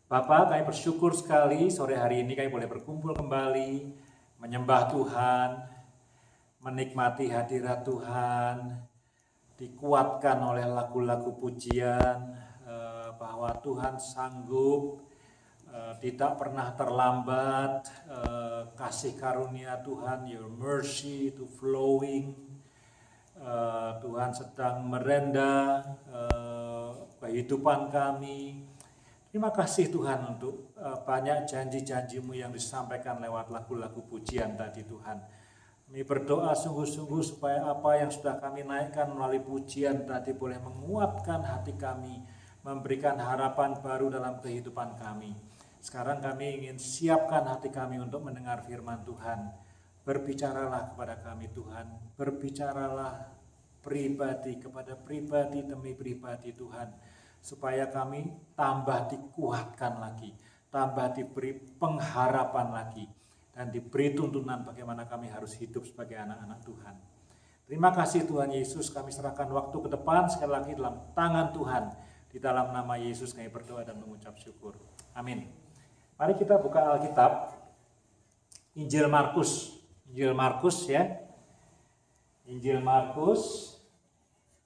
Bapak, kami bersyukur sekali sore hari ini kami boleh berkumpul kembali, menyembah Tuhan, menikmati hadirat Tuhan, dikuatkan oleh lagu-lagu pujian, bahwa Tuhan sanggup, tidak pernah terlambat, kasih karunia Tuhan, your mercy itu flowing, Tuhan sedang merenda kehidupan kami. Terima kasih Tuhan untuk banyak janji-janji-Mu yang disampaikan lewat lagu-lagu pujian tadi Tuhan. Kami berdoa sungguh-sungguh supaya apa yang sudah kami naikkan melalui pujian tadi boleh menguatkan hati kami, memberikan harapan baru dalam kehidupan kami. Sekarang kami ingin siapkan hati kami untuk mendengar firman Tuhan. Berbicaralah kepada kami Tuhan, berbicaralah pribadi kepada pribadi demi pribadi Tuhan. Supaya kami tambah dikuatkan lagi, tambah diberi pengharapan lagi, dan diberi tuntunan bagaimana kami harus hidup sebagai anak-anak Tuhan. Terima kasih Tuhan Yesus, kami serahkan waktu ke depan sekali lagi dalam tangan Tuhan. Di dalam nama Yesus kami berdoa dan mengucap syukur. Amin. Mari kita buka Alkitab, Injil Markus. Injil Markus ya. Injil Markus,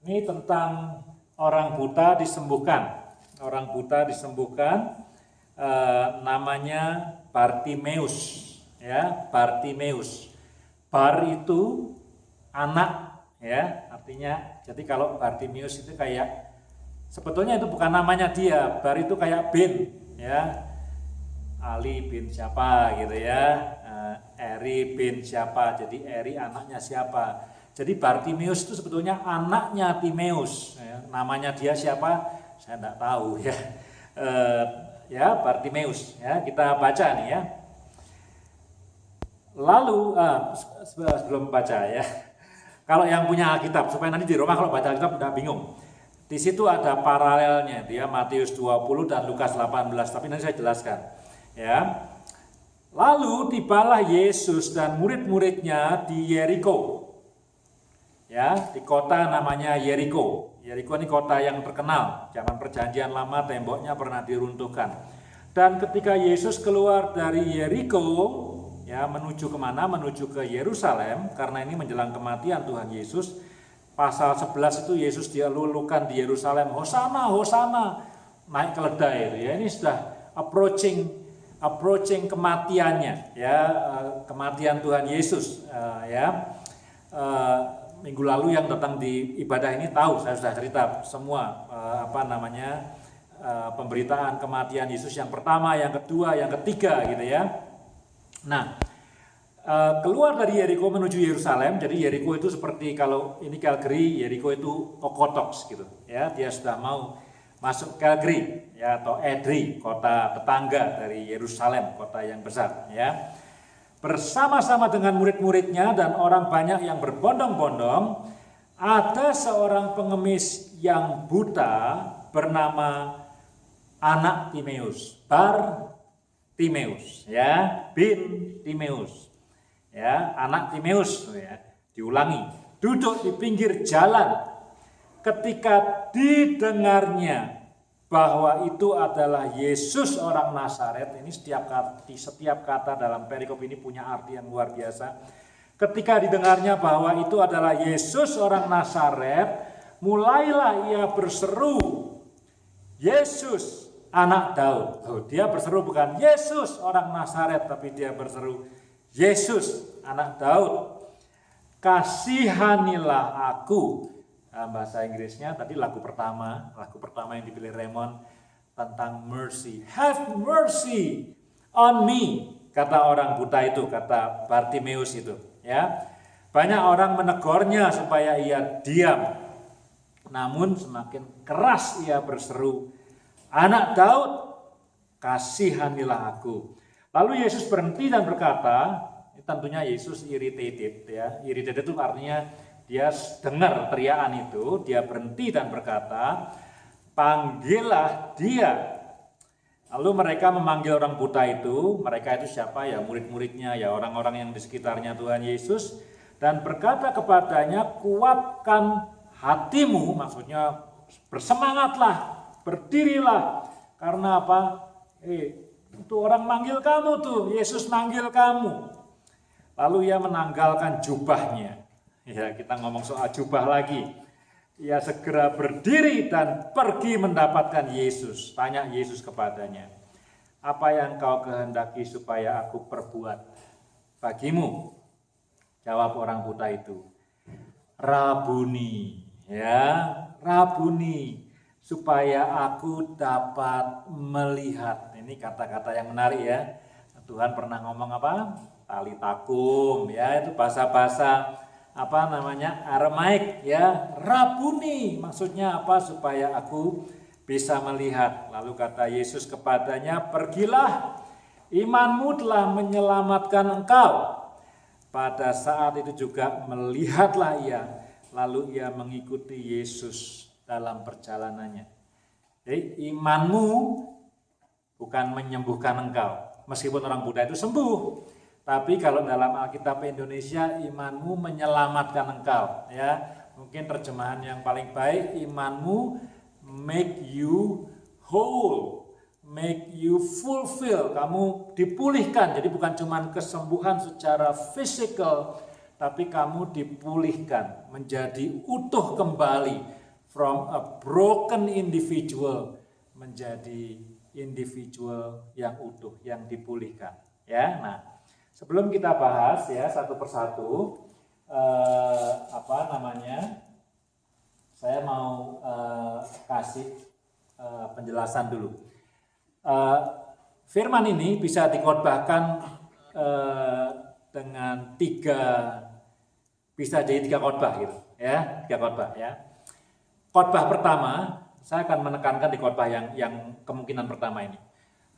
ini tentang orang buta disembuhkan. Orang buta disembuhkan, namanya Bartimeus, ya, Bartimeus. Bar itu anak, ya, artinya. Jadi kalau Bartimeus itu kayak, sebetulnya itu bukan namanya dia. Bar itu kayak bin, ya, Ali bin siapa gitu ya, Eri bin siapa. Jadi Eri anaknya siapa. Jadi Bartimeus itu sebetulnya anaknya Timeus, ya, namanya dia siapa saya tidak tahu ya. Ya Bartimeus, ya kita baca nih ya. Lalu sebelum baca ya, kalau yang punya Alkitab supaya nanti di rumah kalau baca Alkitab tidak bingung. Di situ ada paralelnya dia Matius 20 dan Lukas 18, tapi nanti saya jelaskan. Ya. Lalu tibalah Yesus dan murid-muridnya di Yeriko. Ya, di kota namanya Yeriko. Yeriko ini kota yang terkenal. Zaman Perjanjian Lama temboknya pernah diruntuhkan. Dan ketika Yesus keluar dari Yeriko, ya menuju kemana? Menuju ke Yerusalem, karena ini menjelang kematian Tuhan Yesus. Pasal 11 itu Yesus dilulukan di Yerusalem, Hosana, Hosana, naik keledai itu ya. Ini sudah approaching kematiannya, ya, kematian Tuhan Yesus, ya. Minggu lalu yang datang di ibadah ini tahu, saya sudah cerita semua pemberitaan kematian Yesus yang pertama, yang kedua, yang ketiga gitu ya. Nah, keluar dari Yeriko menuju Yerusalem. Jadi Yeriko itu seperti kalau ini Calgary, Yeriko itu Okotoks gitu ya. Dia sudah mau masuk Calgary ya, atau Edrei, kota tetangga dari Yerusalem, kota yang besar ya. Bersama-sama dengan murid-muridnya dan orang banyak yang berbondong-bondong, ada seorang pengemis yang buta bernama anak Timeus, Bartimeus, ya, bin Timeus, ya, anak Timeus, ya, diulangi, duduk di pinggir jalan. Ketika didengarnya bahwa itu adalah Yesus orang Nazaret, ini setiap kata dalam perikop ini punya arti yang luar biasa. Ketika didengarnya bahwa itu adalah Yesus orang Nazaret, mulailah ia berseru, Yesus anak Daud. Dia berseru bukan Yesus orang Nazaret, tapi dia berseru Yesus anak Daud, kasihanilah aku. Bahasa Inggrisnya tadi lagu pertama yang dipilih Raymond tentang mercy. Have mercy on me, kata orang buta itu, kata Bartimeus itu, ya. Banyak orang menegurnya supaya ia diam. Namun semakin keras ia berseru, anak Daud, kasihanilah aku. Lalu Yesus berhenti dan berkata, tentunya Yesus irritated ya. Irritated itu artinya dia dengar teriakan itu, dia berhenti dan berkata, panggillah dia. Lalu mereka memanggil orang buta itu. Mereka itu siapa? Ya murid-muridnya, ya orang-orang yang di sekitarnya Tuhan Yesus. Dan berkata kepadanya, kuatkan hatimu, maksudnya bersemangatlah, berdirilah. Karena apa? Itu orang manggil kamu tuh, Yesus manggil kamu. Lalu ia menanggalkan jubahnya. Ya, kita ngomong soal jubah lagi. Ia segera berdiri dan pergi mendapatkan Yesus. Tanya Yesus kepadanya, apa yang kau kehendaki supaya aku perbuat bagimu? Jawab orang buta itu, Rabuni, ya, Rabuni, supaya aku dapat melihat. Ini kata-kata yang menarik ya. Tuhan pernah ngomong apa? Talitakum, ya, itu bahasa-bahasa Aramaik, ya. Rabuni, maksudnya apa? Supaya aku bisa melihat. Lalu kata Yesus kepadanya, pergilah, imanmu telah menyelamatkan engkau. Pada saat itu juga melihatlah ia, lalu ia mengikuti Yesus dalam perjalanannya. Jadi imanmu bukan menyembuhkan engkau, meskipun orang Buddha itu sembuh. Tapi kalau dalam Alkitab Indonesia, imanmu menyelamatkan engkau, ya. Mungkin terjemahan yang paling baik, imanmu make you whole, make you fulfill, kamu dipulihkan. Jadi bukan cuma kesembuhan secara fisikal, tapi kamu dipulihkan menjadi utuh kembali, from a broken individual menjadi individual yang utuh, yang dipulihkan, ya. Nah, sebelum kita bahas ya satu persatu, saya mau kasih penjelasan dulu. Firman ini bisa dikhotbahkan dengan bisa jadi tiga khotbah gitu, ya, tiga khotbah ya. Khotbah pertama, saya akan menekankan di khotbah yang kemungkinan pertama ini.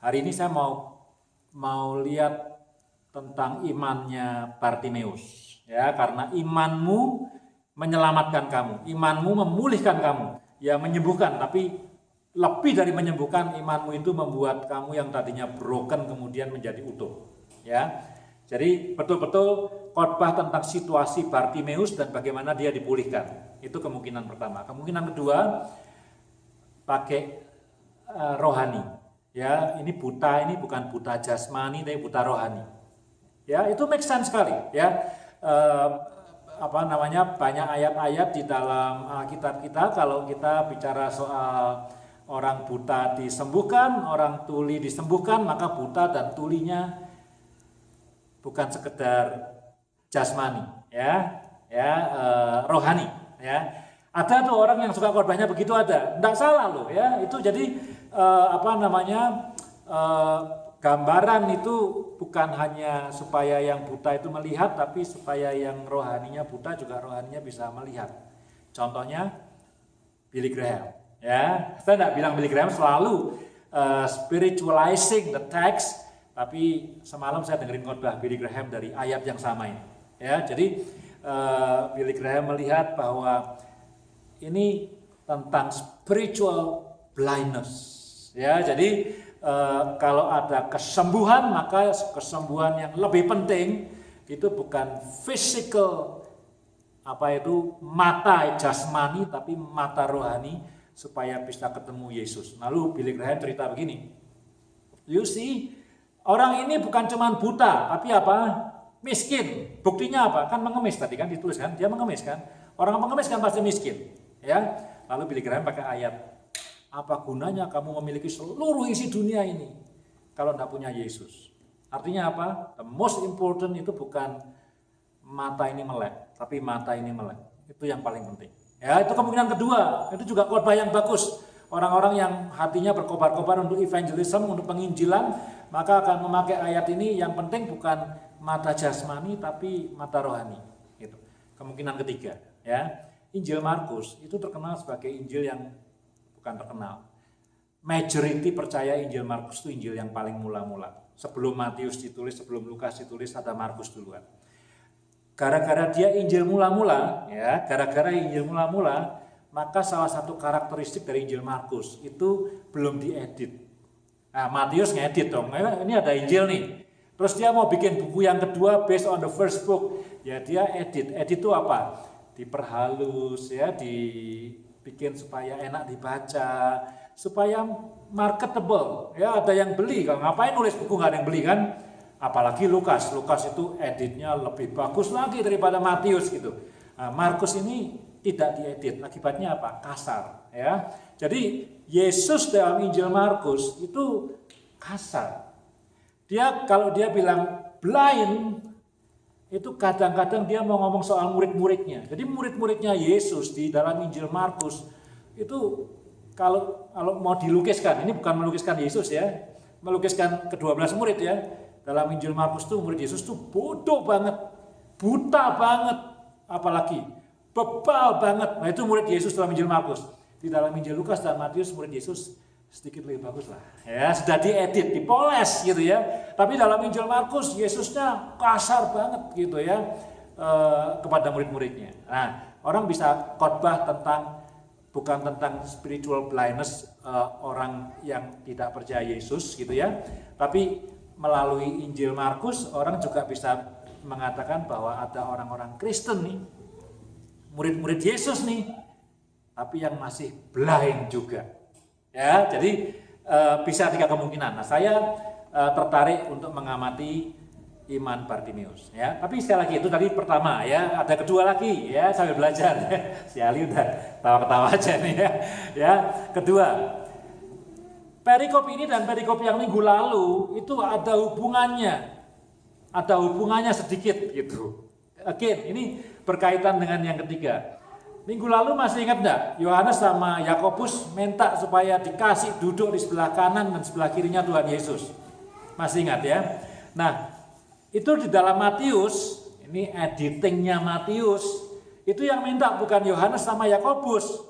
Hari ini saya mau lihat tentang imannya Bartimeus, ya, karena imanmu menyelamatkan kamu, imanmu memulihkan kamu, ya, menyembuhkan, tapi lebih dari menyembuhkan, imanmu itu membuat kamu yang tadinya broken kemudian menjadi utuh, ya. Jadi betul-betul khotbah tentang situasi Bartimeus dan bagaimana dia dipulihkan. Itu kemungkinan pertama. Kemungkinan kedua, pakai rohani, ya. Ini buta, ini bukan buta jasmani tapi buta rohani. Ya, itu make sense sekali, ya. Banyak ayat-ayat di dalam Alkitab kita kalau kita bicara soal orang buta disembuhkan, orang tuli disembuhkan, maka buta dan tulinya bukan sekedar jasmani, rohani, ya. Ada tuh orang yang suka khotbahnya begitu, ada, enggak salah loh, ya. Itu jadi gambaran itu bukan hanya supaya yang buta itu melihat, tapi supaya yang rohaninya buta juga rohaninya bisa melihat. Contohnya Billy Graham, ya. Saya tidak bilang Billy Graham selalu spiritualizing the text, tapi semalam saya dengerin khotbah Billy Graham dari ayat yang sama ini, ya. Jadi Billy Graham melihat bahwa ini tentang spiritual blindness, ya. Jadi kalau ada kesembuhan, maka kesembuhan yang lebih penting itu bukan physical, mata jasmani, tapi mata rohani supaya bisa ketemu Yesus. Lalu Billy Graham cerita begini, you see, orang ini bukan cuma buta, tapi miskin. Buktinya apa? Kan mengemis tadi kan ditulis kan, dia mengemis kan. Orang mengemis kan pasti miskin, ya. Lalu Billy Graham pakai ayat, apa gunanya kamu memiliki seluruh isi dunia ini kalau tidak punya Yesus? Artinya apa? The most important itu bukan mata ini melek, tapi mata ini melek. Itu yang paling penting. Ya, itu kemungkinan kedua. Itu juga khotbah yang bagus. Orang-orang yang hatinya berkobar-kobar untuk evangelism, untuk penginjilan, maka akan memakai ayat ini. Yang penting bukan mata jasmani, tapi mata rohani. Itu kemungkinan ketiga. Ya, Injil Markus itu terkenal sebagai Injil yang bukan terkenal. Majority percaya Injil Markus itu Injil yang paling mula-mula. Sebelum Matius ditulis, sebelum Lukas ditulis, ada Markus duluan. Gara-gara dia Injil mula-mula, ya, maka salah satu karakteristik dari Injil Markus itu belum diedit. Nah, Matius ngedit dong. Ini ada Injil nih. Terus dia mau bikin buku yang kedua based on the first book. Ya, dia edit. Edit itu apa? Diperhalus, ya, bikin supaya enak dibaca, supaya marketable, ya ada yang beli. Kalau ngapain nulis buku nggak ada yang beli kan? Apalagi Lukas itu editnya lebih bagus lagi daripada Matius gitu. Nah, Markus ini tidak diedit, akibatnya apa? Kasar, ya. Jadi Yesus dalam Injil Markus itu kasar. Kalau dia bilang blind, itu kadang-kadang dia mau ngomong soal murid-muridnya. Jadi murid-muridnya Yesus di dalam Injil Markus itu kalau mau dilukiskan, ini bukan melukiskan Yesus ya, melukiskan ke-12 murid ya. Dalam Injil Markus tuh murid Yesus tuh bodoh banget, buta banget, apalagi bebal banget. Nah itu murid Yesus dalam Injil Markus. Di dalam Injil Lukas dan Matius murid Yesus sedikit lebih bagus lah, ya sudah diedit, dipoles gitu ya. Tapi dalam Injil Markus Yesusnya kasar banget gitu ya kepada murid-muridnya. Nah orang bisa khotbah bukan tentang spiritual blindness orang yang tidak percaya Yesus gitu ya, tapi melalui Injil Markus orang juga bisa mengatakan bahwa ada orang-orang Kristen nih, murid-murid Yesus nih, tapi yang masih blind juga. Ya, jadi bisa 3 kemungkinan. Nah, saya tertarik untuk mengamati iman Bartimeus. Ya, tapi sekali lagi itu tadi pertama ya, ada kedua lagi ya sambil belajar. Si Ali udah tawa-ketawa aja nih ya. Ya, kedua, perikop ini dan perikop yang minggu lalu itu ada hubungannya sedikit gitu. Again, ini berkaitan dengan yang ketiga. Minggu lalu masih ingat enggak? Yohanes sama Yakobus minta supaya dikasih duduk di sebelah kanan dan sebelah kirinya Tuhan Yesus. Masih ingat ya? Nah, itu di dalam Matius, ini editingnya Matius, itu yang minta bukan Yohanes sama Yakobus.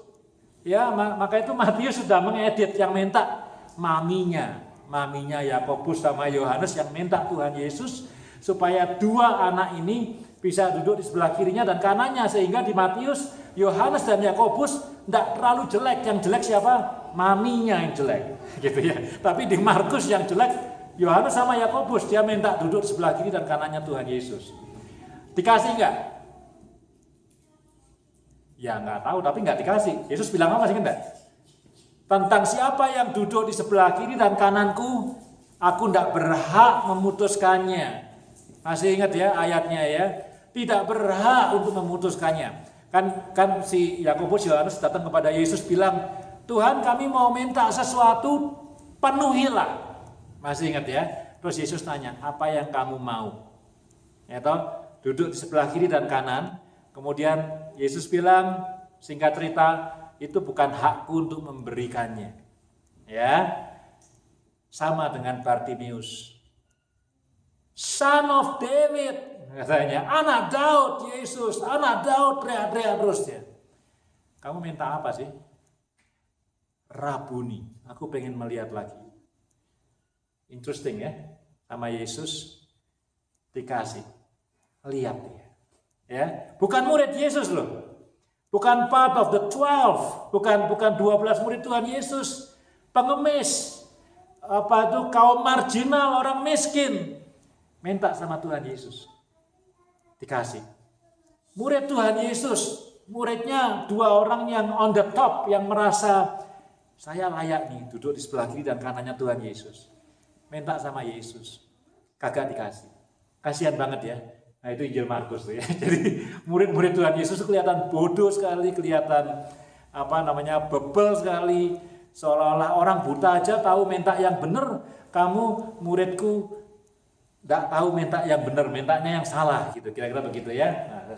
Ya, maka itu Matius sudah mengedit, yang minta maminya Yakobus sama Yohanes yang minta Tuhan Yesus supaya dua anak ini bisa duduk di sebelah kirinya dan kanannya, sehingga di Matius Yohanes dan Yakobus tidak terlalu jelek. Yang jelek siapa? Maminya yang jelek gitu ya. Tapi di Markus yang jelek Yohanes sama Yakobus, dia minta duduk di sebelah kiri dan kanannya Tuhan Yesus. Dikasih enggak? Ya enggak tahu, tapi enggak dikasih. Yesus bilang apa sih enggak? Tentang siapa yang duduk di sebelah kiri dan kananku, aku enggak berhak memutuskannya. Masih ingat ya ayatnya ya? Tidak berhak untuk memutuskannya. Kan si Yakobus Yohanes datang kepada Yesus bilang, Tuhan kami mau minta sesuatu, penuhilah. Masih ingat ya? Terus Yesus tanya, apa yang kamu mau? Ya toh, duduk di sebelah kiri dan kanan. Kemudian Yesus bilang, singkat cerita, itu bukan hakku untuk memberikannya. Ya, sama dengan Bartimeus, Son of David. Katanya, anak Daud, Yesus, anak Daud, teriak-teriak terus dia. Kamu minta apa sih? Rabuni, aku pengen melihat lagi. Interesting ya, sama Yesus dikasih, lihat dia. Ya, bukan murid Yesus loh, bukan part of the 12, bukan 12 murid Tuhan Yesus, pengemis, kaum marginal, orang miskin, minta sama Tuhan Yesus. Dikasih. Murid Tuhan Yesus, muridnya 2 orang yang on the top, yang merasa saya layak nih duduk di sebelah kiri dan kanannya Tuhan Yesus. Minta sama Yesus, kagak dikasih. Kasihan banget ya. Nah itu Injil Markus tuh ya. Jadi murid-murid Tuhan Yesus kelihatan bodoh sekali, kelihatan bebel sekali, seolah-olah orang buta aja tahu minta yang benar. Kamu muridku tidak tahu minta yang benar, mintanya yang salah gitu, kira-kira begitu ya. Nah,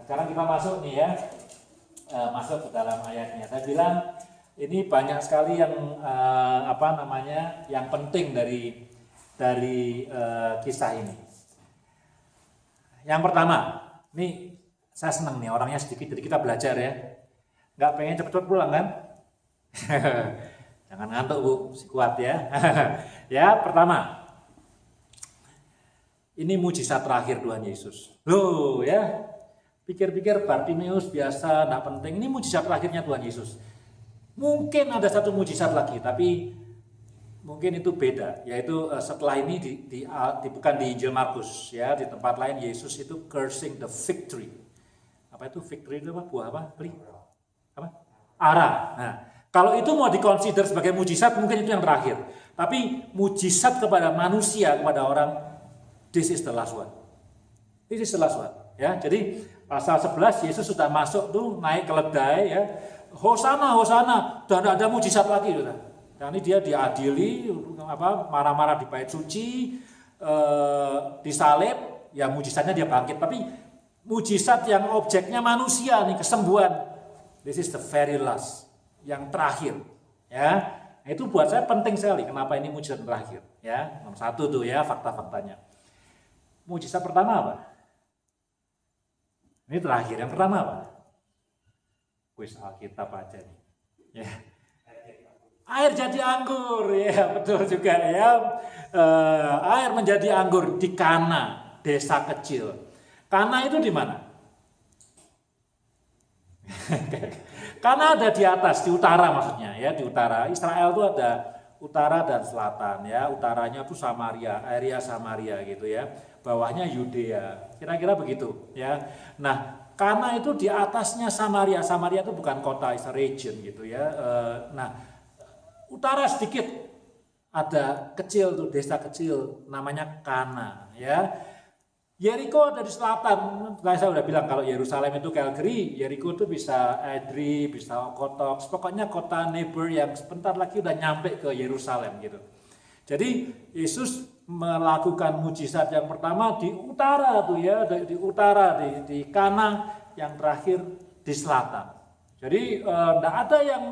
sekarang kita masuk nih ya, masuk ke dalam ayatnya. Saya bilang ini banyak sekali yang yang penting dari kisah ini. Yang pertama, nih saya senang nih orangnya sedikit, jadi kita belajar ya. Nggak pengen cepet-cepet pulang kan? Jangan ngantuk Bu, masih kuat ya. Ya, pertama. Ini mujizat terakhir Tuhan Yesus. Loh ya, pikir-pikir Bartimeus biasa, tidak penting. Ini mujizat terakhirnya Tuhan Yesus. Mungkin ada satu mujizat lagi, tapi mungkin itu beda. Yaitu setelah ini bukan di Injil Markus, ya, di tempat lain Yesus itu cursing the fig tree. Apa itu fig tree itu apa? Buah apa? Apa? arah. Nah, kalau itu mau dikonsider sebagai mujizat, mungkin itu yang terakhir. Tapi mujizat kepada manusia, kepada orang, this is the last one. This is the last one. Ya, jadi pasal 11 Yesus sudah masuk tuh naik keledai ya. Hosana, hosana, dan tidak ada mujizat lagi sudah. Dan ini dia diadili, marah-marah di bait suci, disalib, ya mujizatnya dia bangkit. Tapi mujizat yang objeknya manusia nih, kesembuhan. This is the very last, yang terakhir. Ya, nah, itu buat saya penting sekali. Kenapa ini mujizat terakhir? Ya, nomor 1 tuh ya fakta-faktanya. Mujizat pertama apa? Ini terakhir. Yang pertama apa? Kuis Alkitab aja nih. Ya. Air jadi anggur, ya betul juga ya. Air menjadi anggur di Kana, desa kecil. Kana itu di mana? Kana ada di atas, di utara maksudnya ya, di utara. Israel itu ada utara dan selatan ya. Utaranya itu Samaria, area Samaria gitu ya. Bawahnya Yudea. Kira-kira begitu ya. Nah, Kana itu di atasnya Samaria. Samaria itu bukan kota, it's a region gitu ya. Nah, utara sedikit ada kecil tuh, desa kecil namanya Kana ya. Yeriko ada di selatan. Saya udah bilang kalau Yerusalem itu Calgary, Yeriko itu bisa Edrei, bisa Okotoks, pokoknya kota neighbor yang sebentar lagi udah nyampe ke Yerusalem gitu. Jadi Yesus melakukan mujizat yang pertama di utara tuh ya, di utara di Kana, yang terakhir di selatan. Jadi tidak ada yang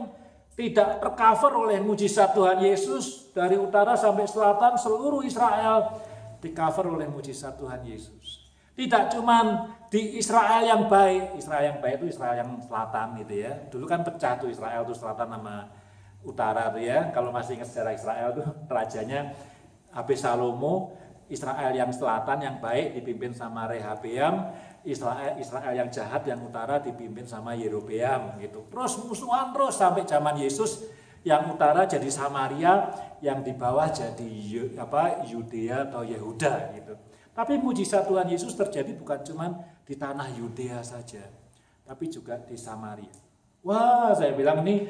tidak tercover oleh mujizat Tuhan Yesus. Dari utara sampai selatan seluruh Israel di-cover oleh mujizat Tuhan Yesus. Tidak cuman di Israel yang baik. Israel yang baik itu Israel yang selatan gitu ya. Dulu kan pecah tuh Israel tuh selatan sama utara tuh ya. Kalau masih ingat sejarah Israel tuh rajanya Abesalomo. Israel yang selatan yang baik dipimpin sama Rehabeam. Israel yang jahat yang utara dipimpin sama Yerobeam gitu. Terus musuhan terus sampai zaman Yesus, yang utara jadi Samaria, yang di bawah jadi Yudea atau Yehuda gitu. Tapi mujizat Tuhan Yesus terjadi bukan cuma di tanah Yudea saja, tapi juga di Samaria. Wah, saya bilang ini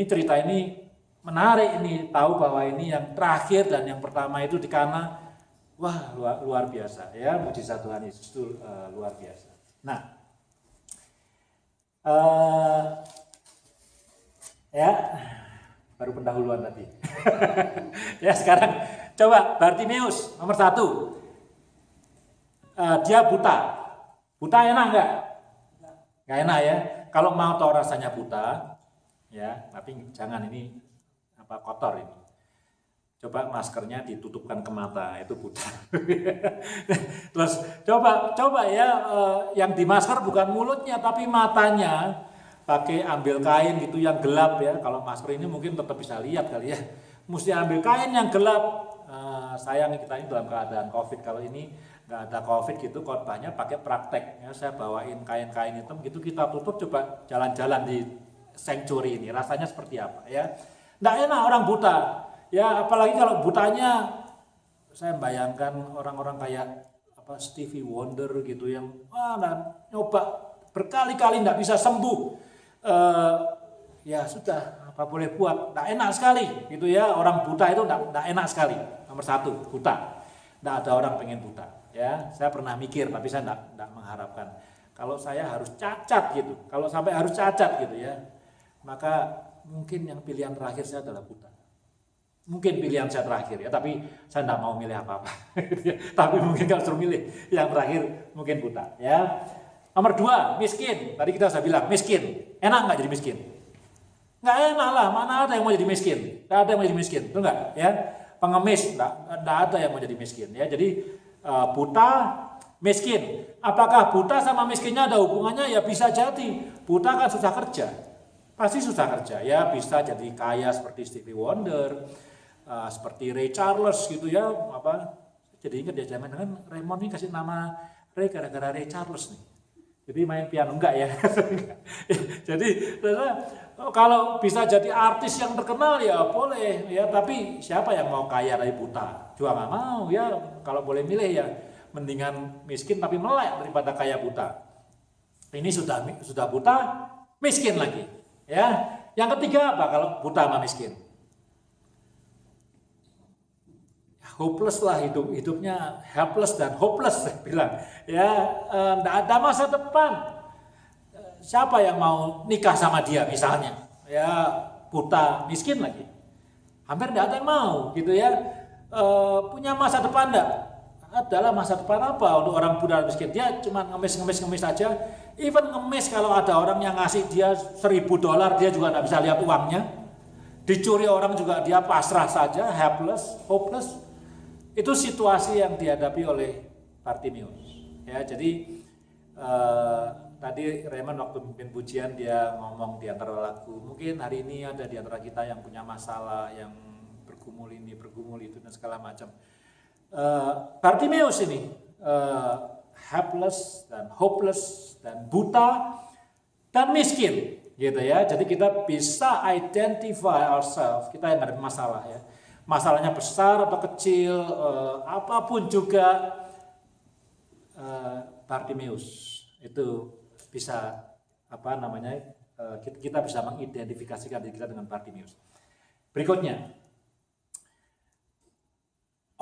cerita ini menarik ini, tahu bahwa ini yang terakhir dan yang pertama itu di Kana. Wah, luar biasa ya, mujizat Tuhan Yesus itu luar biasa. Nah, ya baru pendahuluan tadi. Ya sekarang coba Bartimeus nomor 1. Dia buta. Buta enak nggak? Nggak enak ya. Kalau mau tahu rasanya buta, ya tapi jangan ini kotor ini. Coba maskernya ditutupkan ke mata, itu buta. Terus coba ya, yang di masker bukan mulutnya tapi matanya, pakai ambil kain gitu yang gelap ya. Kalau masker ini mungkin tetap bisa lihat kali ya. Mesti ambil kain yang gelap. Sayang kita ini dalam keadaan COVID. Kalau ini nggak ada COVID gitu, khotbahnya pakai praktek. Ya, saya bawain kain-kain hitam gitu, kita tutup, coba jalan-jalan di sanctuary ini. Rasanya seperti apa ya? Nggak enak orang buta. Ya apalagi kalau butanya, saya bayangkan orang-orang kayak Stevie Wonder gitu yang nyoba berkali-kali tidak bisa sembuh. Ya sudah, apa boleh buat, tidak enak sekali gitu ya. Orang buta itu tidak enak sekali. Nomor 1, buta. Tidak ada orang pengen buta. Ya, saya pernah mikir tapi saya tidak mengharapkan. Kalau saya harus cacat gitu, kalau sampai harus cacat gitu ya, maka mungkin yang pilihan terakhir saya adalah buta. Mungkin pilihan saya terakhir ya, tapi saya tidak mau milih apa-apa. Tapi mungkin kalau suruh milih yang terakhir mungkin buta ya. Nomor 2, miskin. Tadi kita sudah bilang miskin. Enak nggak jadi miskin? Nggak enak lah. Mana ada yang mau jadi miskin? Nggak ada yang mau jadi miskin, betul nggak? Ya, pengemis nggak ada yang mau jadi miskin ya. Jadi buta, miskin. Apakah buta sama miskinnya ada hubungannya? Ya bisa jadi. Buta kan susah kerja. Pasti susah kerja ya, bisa jadi kaya seperti Stevie Wonder. Seperti Ray Charles gitu ya, jadi ingat ya, zaman kan Raymond ini kasih nama Ray gara-gara Ray Charles nih. Jadi main piano enggak ya. Jadi kalau bisa jadi artis yang terkenal ya boleh ya, tapi siapa yang mau kaya dari buta? Juga nggak mau ya. Kalau boleh milih ya mendingan miskin tapi melek daripada kaya buta. Ini sudah buta, miskin lagi. Ya, yang ketiga apa kalau buta sama miskin? Hopeless lah hidupnya helpless dan hopeless saya bilang. Ya, enggak ada masa depan. Siapa yang mau nikah sama dia misalnya? Ya, buta, miskin lagi. Hampir enggak ada yang mau gitu ya. Punya masa depan enggak? Adalah masa depan apa untuk orang buta miskin? Dia cuma ngemis aja. Even ngemis kalau ada orang yang ngasih dia $1.000, dia juga enggak bisa lihat uangnya. Dicuri orang juga dia pasrah saja, helpless, hopeless. Itu situasi yang dihadapi oleh Bartimeus. Ya, jadi tadi Raymond waktu memimpin pujian dia ngomong di antara lagu, mungkin hari ini ada di antara kita yang punya masalah, yang bergumul ini, bergumul itu dan segala macam. Bartimeus ini helpless dan hopeless dan buta dan miskin, gitu ya. Jadi kita bisa identify ourselves, kita yang ada masalah ya. Masalahnya besar atau kecil, apapun juga, Bartimeus itu bisa kita bisa mengidentifikasikan diri kita dengan Bartimeus. Berikutnya,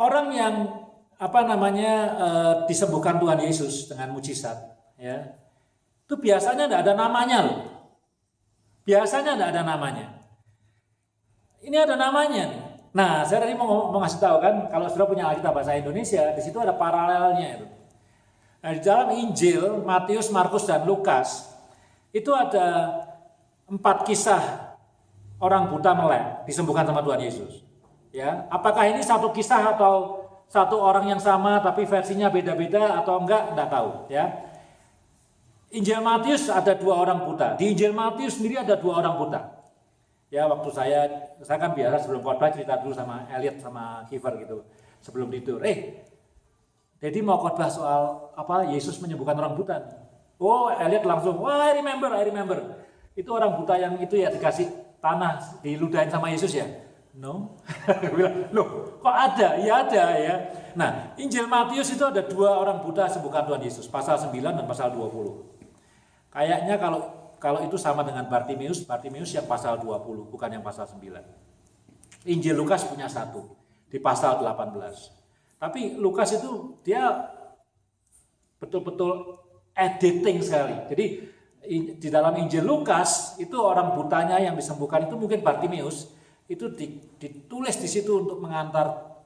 orang yang disembuhkan Tuhan Yesus dengan mujizat, ya, itu biasanya tidak ada namanya loh. Biasanya tidak ada namanya. Ini ada namanya nih. Nah, saya tadi mau ngasih tahu kan, kalau sudah punya Alkitab bahasa Indonesia, di situ ada paralelnya itu. Nah, di dalam Injil Matius, Markus, dan Lukas itu ada 4 kisah orang buta melek disembuhkan sama Tuhan Yesus. Ya, apakah ini satu kisah atau satu orang yang sama tapi versinya beda-beda atau enggak tahu. Ya. Injil Matius ada 2 orang buta. Di Injil Matius sendiri ada 2 orang buta. Ya, waktu saya kan biasa sebelum khotbah cerita dulu sama Elliot sama Kiver gitu sebelum tidur. Jadi mau khotbah soal Yesus menyembuhkan orang buta. Oh, Elliot langsung, wah I remember. Itu orang buta yang itu ya dikasih tanah diludahin sama Yesus ya? No. Loh, kok ada? Ya ada ya. Nah, Injil Matius itu ada 2 orang buta sembuhkan Tuhan Yesus, pasal 9 dan pasal 20. Kayaknya kalau itu sama dengan Bartimeus yang pasal 20, bukan yang pasal 9. Injil Lukas punya 1 di pasal 18. Tapi Lukas itu dia betul-betul editing sekali. Jadi di dalam Injil Lukas itu orang butanya yang disembuhkan itu mungkin Bartimeus itu ditulis di situ untuk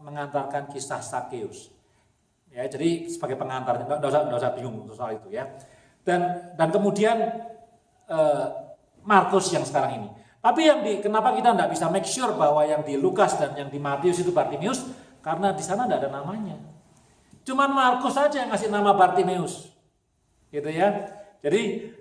mengantarkan kisah Sakeus. Ya, jadi sebagai pengantar, enggak usah bingung soal itu ya. Dan kemudian Markus yang sekarang ini. Tapi kenapa kita tidak bisa make sure bahwa yang di Lukas dan yang di Matius itu Bartimeus? Karena di sana tidak ada namanya. Cuman Markus saja yang ngasih nama Bartimeus. Gitu ya. Jadi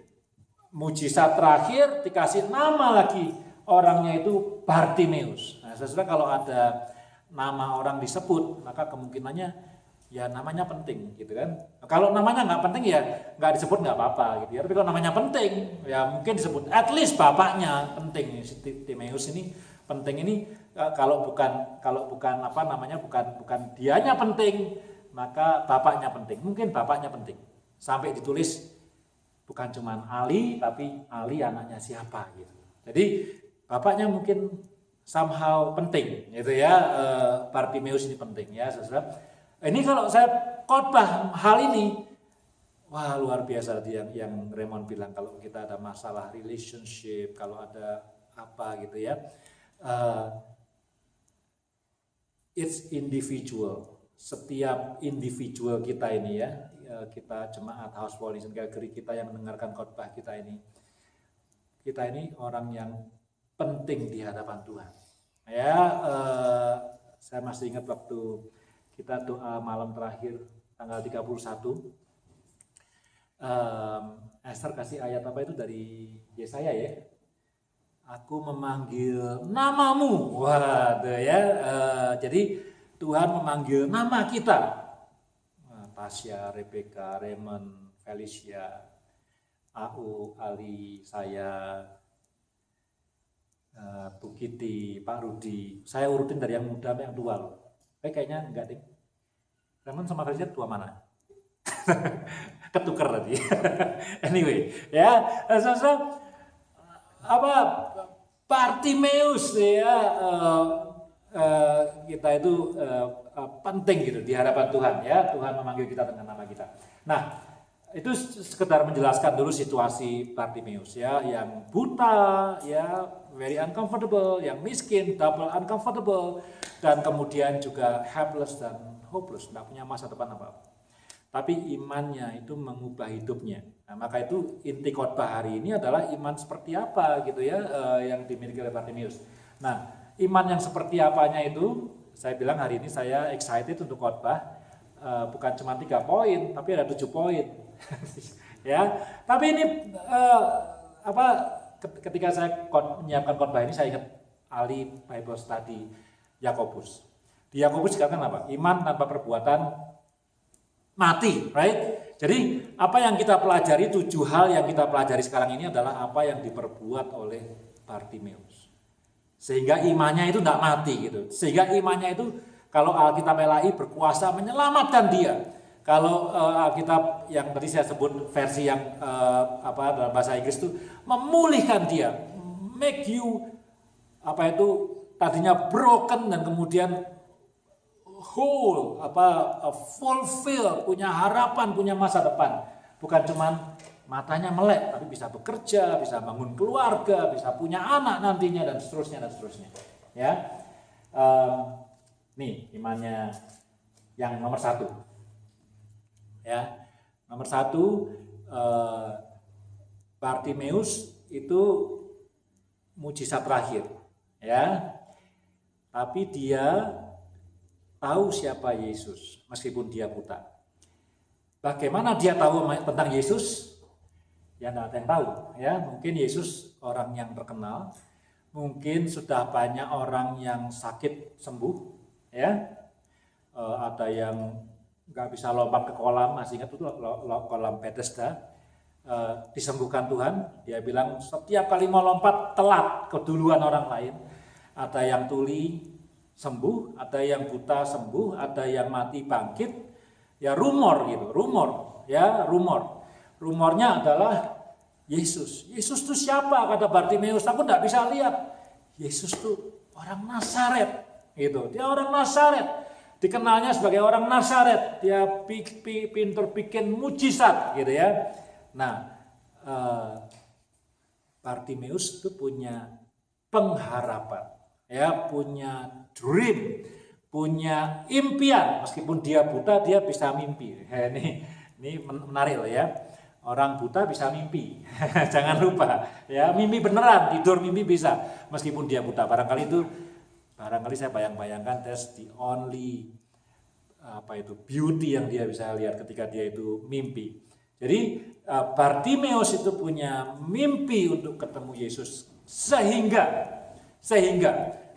mujizat terakhir dikasih nama lagi, orangnya itu Bartimeus. Nah, sesudah kalau ada nama orang disebut, maka kemungkinannya ya namanya penting gitu kan. Kalau namanya nggak penting ya nggak disebut nggak apa-apa gitu ya. Tapi kalau namanya penting ya mungkin disebut. At least bapaknya penting. Timeus ini penting ini kalau bukan bukan dianya penting, maka bapaknya penting. Mungkin bapaknya penting. Sampai ditulis bukan cuma Ali tapi Ali anaknya siapa gitu. Jadi bapaknya mungkin somehow penting gitu ya. Bartimeus ini penting ya, Saudara. Ini kalau saya khotbah hal ini, wah luar biasa yang Raymond bilang, kalau kita ada masalah relationship, kalau ada apa gitu ya, it's individual. Setiap individual kita ini ya, kita jemaat House Voice dan Calgary, kita yang mendengarkan khotbah kita ini orang yang penting di hadapan Tuhan. Ya, saya masih ingat waktu kita doa malam terakhir tanggal 31. Esther kasih ayat apa itu dari Yesaya ya. Aku memanggil namamu. Waduh ya. Jadi Tuhan memanggil nama kita. Tasya, Rebecca, Raymond, Felicia, Au, Ali, saya, Bu Kitty, Pak Rudi. Saya urutin dari yang muda sampai yang tua loh. Kayaknya enggak deh. Raymond sama Felicia tua mana? Ketuker tadi. Anyway, ya, apa Bartimeus ya, kita itu penting gitu di hadapan Tuhan ya. Tuhan memanggil kita dengan nama kita. Nah, itu sekedar menjelaskan dulu situasi Bartimeus ya, yang buta ya, very uncomfortable, yang miskin, double uncomfortable, dan kemudian juga helpless dan hopeless, tidak punya masa depan apa-apa. Tapi imannya itu mengubah hidupnya. Nah, maka itu inti khotbah hari ini adalah iman seperti apa gitu ya, yang dimiliki oleh Bartimeus. Nah, iman yang seperti apanya itu, saya bilang hari ini saya excited untuk khotbah, bukan cuma 3 poin, tapi ada 7 poin. Ya, tapi ini ketika saya menyiapkan khotbah ini, saya ingat Ali Bible Study Yakobus. Di Yakobus dikatakan apa? Iman tanpa perbuatan mati, right? Jadi apa yang kita pelajari, 7 hal yang kita pelajari sekarang ini adalah apa yang diperbuat oleh Bartimeus. Sehingga imannya itu tidak mati gitu. Sehingga imannya itu kalau Alkitab LAI berkuasa menyelamatkan dia. Kalau Alkitab yang tadi saya sebut versi yang dalam bahasa Inggris itu memulihkan dia, make you tadinya broken dan kemudian whole, fulfill, punya harapan, punya masa depan. Bukan cuman matanya melek, tapi bisa bekerja, bisa bangun keluarga, bisa punya anak nantinya dan seterusnya dan seterusnya. Ya, nih imannya yang nomor 1. Ya, nomor 1, Bartimeus itu mujizat terakhir. Ya, tapi dia tahu siapa Yesus meskipun dia buta. Bagaimana dia tahu tentang Yesus? Ya tidak ada yang tahu. Ya, mungkin Yesus orang yang terkenal, mungkin sudah banyak orang yang sakit sembuh. Ya, ada yang nggak bisa lompat ke kolam, masih ingat itu kolam Bethesda, disembuhkan Tuhan. Dia bilang setiap kali mau lompat telat keduluan orang lain. Ada yang tuli sembuh, ada yang buta sembuh, ada yang mati bangkit. Ya rumor gitu, rumornya adalah Yesus. Yesus itu siapa? Kata Bartimeus, aku tidak bisa lihat. Yesus itu orang Nazaret gitu. Dia orang Nazaret, dikenalnya sebagai orang Nazaret. Dia pintar bikin mujizat gitu ya. Nah, Bartimeus itu punya pengharapan, ya, punya dream, punya impian. Meskipun dia buta, dia bisa mimpi. Ini menarik loh ya. Orang buta bisa mimpi. Jangan lupa ya, mimpi beneran, tidur mimpi bisa meskipun dia buta. Barangkali saya bayangkan that's the only beauty yang dia bisa lihat ketika dia itu mimpi. Jadi Bartimeus itu punya mimpi untuk ketemu Yesus, sehingga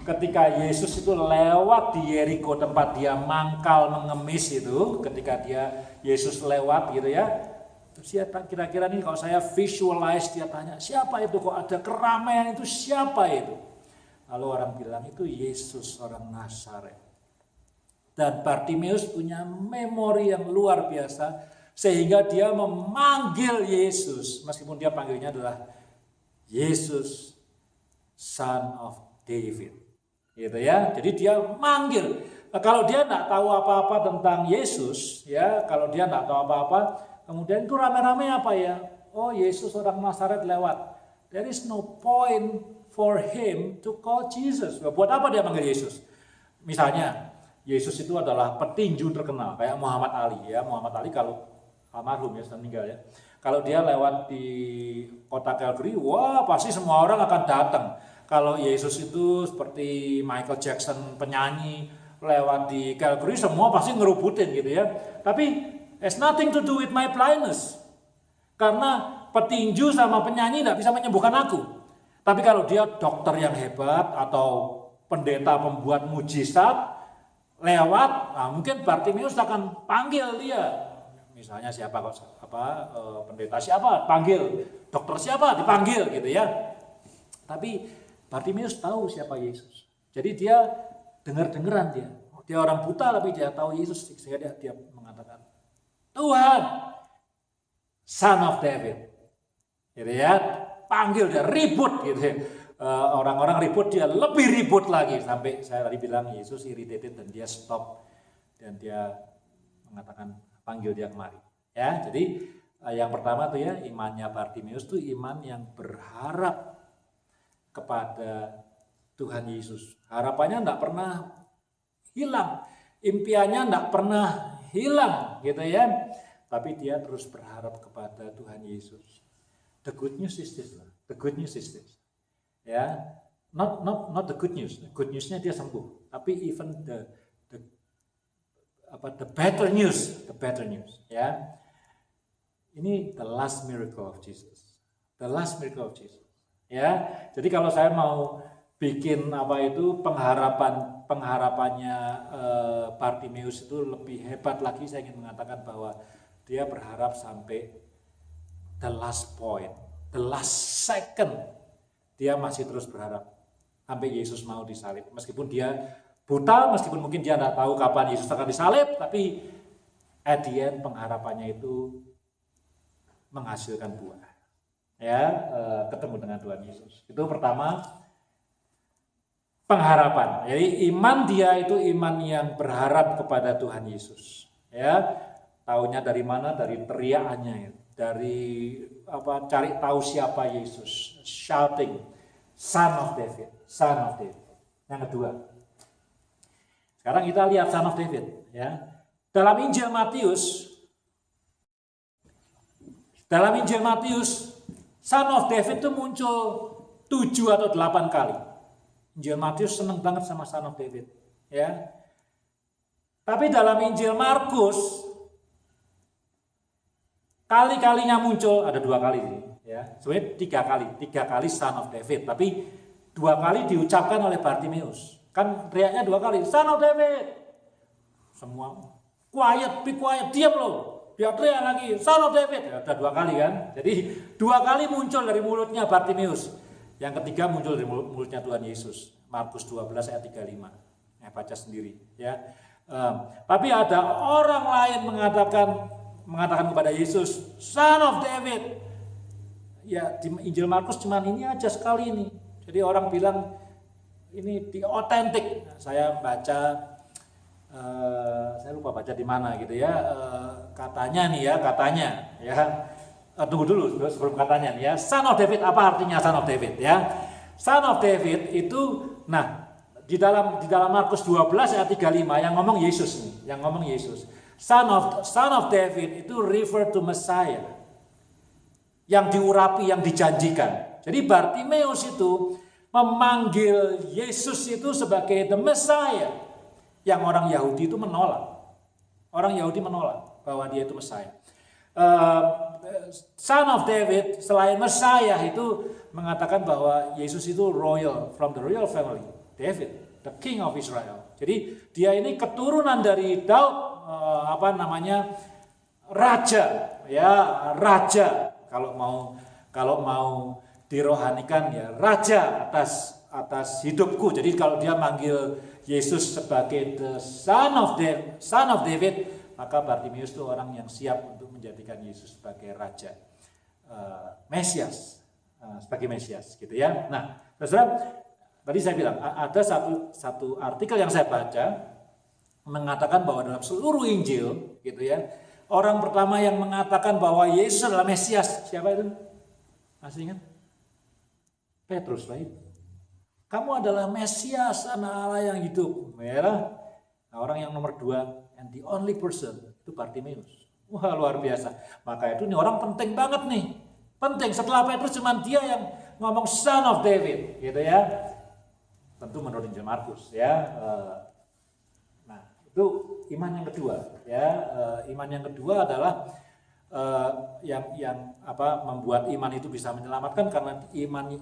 ketika Yesus itu lewat di Yeriko, tempat dia mangkal mengemis itu, ketika Yesus lewat gitu ya, terus dia kira-kira nih, kalau saya visualize, dia tanya siapa itu, kok ada keramaian itu, siapa itu? Lalu orang bilang itu Yesus orang Nazaret. Dan Bartimeus punya memori yang luar biasa, sehingga dia memanggil Yesus, meskipun dia panggilnya adalah Yesus Son of David, gitu ya. Jadi dia manggil. Kalau dia tidak tahu apa-apa tentang Yesus, ya, kalau dia tidak tahu apa-apa, kemudian itu rame-rame apa ya? Oh, Yesus orang Nazaret lewat. There is no point for him to call Jesus. Buat apa dia manggil Yesus? Misalnya, Yesus itu adalah petinju terkenal, kayak Muhammad Ali ya. Muhammad Ali kalau almarhum ya, sudah meninggal ya. Kalau dia lewat di kota Calgary, wah pasti semua orang akan datang. Kalau Yesus itu seperti Michael Jackson penyanyi lewat di Calgary, semua pasti ngerubutin gitu ya. Tapi has nothing to do with my blindness. Karena petinju sama penyanyi tidak bisa menyembuhkan aku. Tapi kalau dia dokter yang hebat atau pendeta pembuat mujizat lewat, nah mungkin Bartimeus akan panggil dia. Misalnya siapa pendeta siapa, panggil, dokter siapa, dipanggil gitu ya. Tapi Bartimeus tahu siapa Yesus. Jadi dia dengar-dengaran dia. Dia orang buta tapi dia tahu Yesus, sehingga dia mengatakan, Tuhan, Son of David. Gitu ya. panggil dia ribut gitu ya. Orang-orang ribut, dia lebih ribut lagi, sampai saya tadi bilang Yesus irritated dan dia stop dan dia mengatakan panggil dia kemari. Ya, jadi yang pertama tuh ya, imannya Bartimeus tuh iman yang berharap kepada Tuhan Yesus. Harapannya enggak pernah hilang, impiannya enggak pernah hilang gitu ya. Tapi dia terus berharap kepada Tuhan Yesus. The good news is this. The good news is this. Ya, not the good news. Good newsnya dia sembuh. Tapi even the better news, ya. Ini the last miracle of Jesus. The last miracle of Jesus. Ya. Jadi kalau saya mau bikin pengharapannya Bartimeus itu lebih hebat lagi, saya ingin mengatakan bahwa dia berharap sampai the last point, the last second, dia masih terus berharap sampai Yesus mau disalib. Meskipun dia buta, meskipun mungkin dia tidak tahu kapan Yesus akan disalib, tapi at the end pengharapannya itu menghasilkan buah. Ya, ketemu dengan Tuhan Yesus. Itu pertama, pengharapan. Jadi iman dia itu iman yang berharap kepada Tuhan Yesus. Ya, taunya dari mana? Dari teriakannya, dari cari tahu siapa Yesus, shouting, Son of David, Son of David. Yang kedua, sekarang kita lihat Son of David. Ya, dalam Injil Matius, Son of David itu muncul 7 atau 8 kali. Injil Matius senang banget sama Son of David, ya. Tapi dalam Injil Markus kali-kalinya muncul ada 2 kali, ya. Sebenarnya 3 kali Son of David, tapi 2 kali diucapkan oleh Bartimeus. Kan teriaknya 2 kali, Son of David. Semua quiet, be quiet, diam loh. Dia teriak lagi, Son of David. Ya, udah 2 kali kan. Jadi 2 kali muncul dari mulutnya Bartimeus. Yang ketiga muncul dari mulutnya Tuhan Yesus. Markus 12 ayat 35. Baca sendiri ya. Tapi ada orang lain mengatakan kepada Yesus, Son of David. Ya, di Injil Markus cuma ini aja sekali ini. Jadi orang bilang ini di otentik. Saya baca saya lupa baca di mana gitu ya, katanya tunggu dulu sebelum katanya nih ya, Son of David, apa artinya Son of David ya? Son of David itu, nah di dalam Markus 12 ayat 35 yang ngomong Yesus nih, Son of David itu refer to Messiah, yang diurapi, yang dijanjikan. Jadi Bartimeus itu memanggil Yesus itu sebagai the Messiah. Yang orang Yahudi itu menolak. Orang Yahudi menolak bahwa dia itu Messiah. Son of David selain Messiah itu mengatakan bahwa Yesus itu royal, from the royal family. David, the king of Israel. Jadi dia ini keturunan dari Daud, raja, ya, raja. Kalau mau dirohanikan ya, raja atas hidupku. Jadi kalau dia manggil Yesus sebagai the Son of David, maka Bartimeus itu orang yang siap untuk menjadikan Yesus sebagai raja, Mesias, sebagai Mesias, gitu ya. Nah, saudara, tadi saya bilang ada satu artikel yang saya baca mengatakan bahwa dalam seluruh Injil, gitu ya, orang pertama yang mengatakan bahwa Yesus adalah Mesias, siapa itu? Masih ingat? Petrus, right? Kamu adalah Mesias, anak Allah yang hidup. Ya, nah, orang yang nomor 2, and the only person, itu Bartimeus. Wah, luar biasa. Maka itu nih orang penting banget nih. Penting, setelah Petrus cuma dia yang ngomong Son of David, gitu ya. Tentu menurut Injil Markus, ya. Nah, itu iman yang kedua, ya. Iman yang kedua adalah yang membuat iman itu bisa menyelamatkan, karena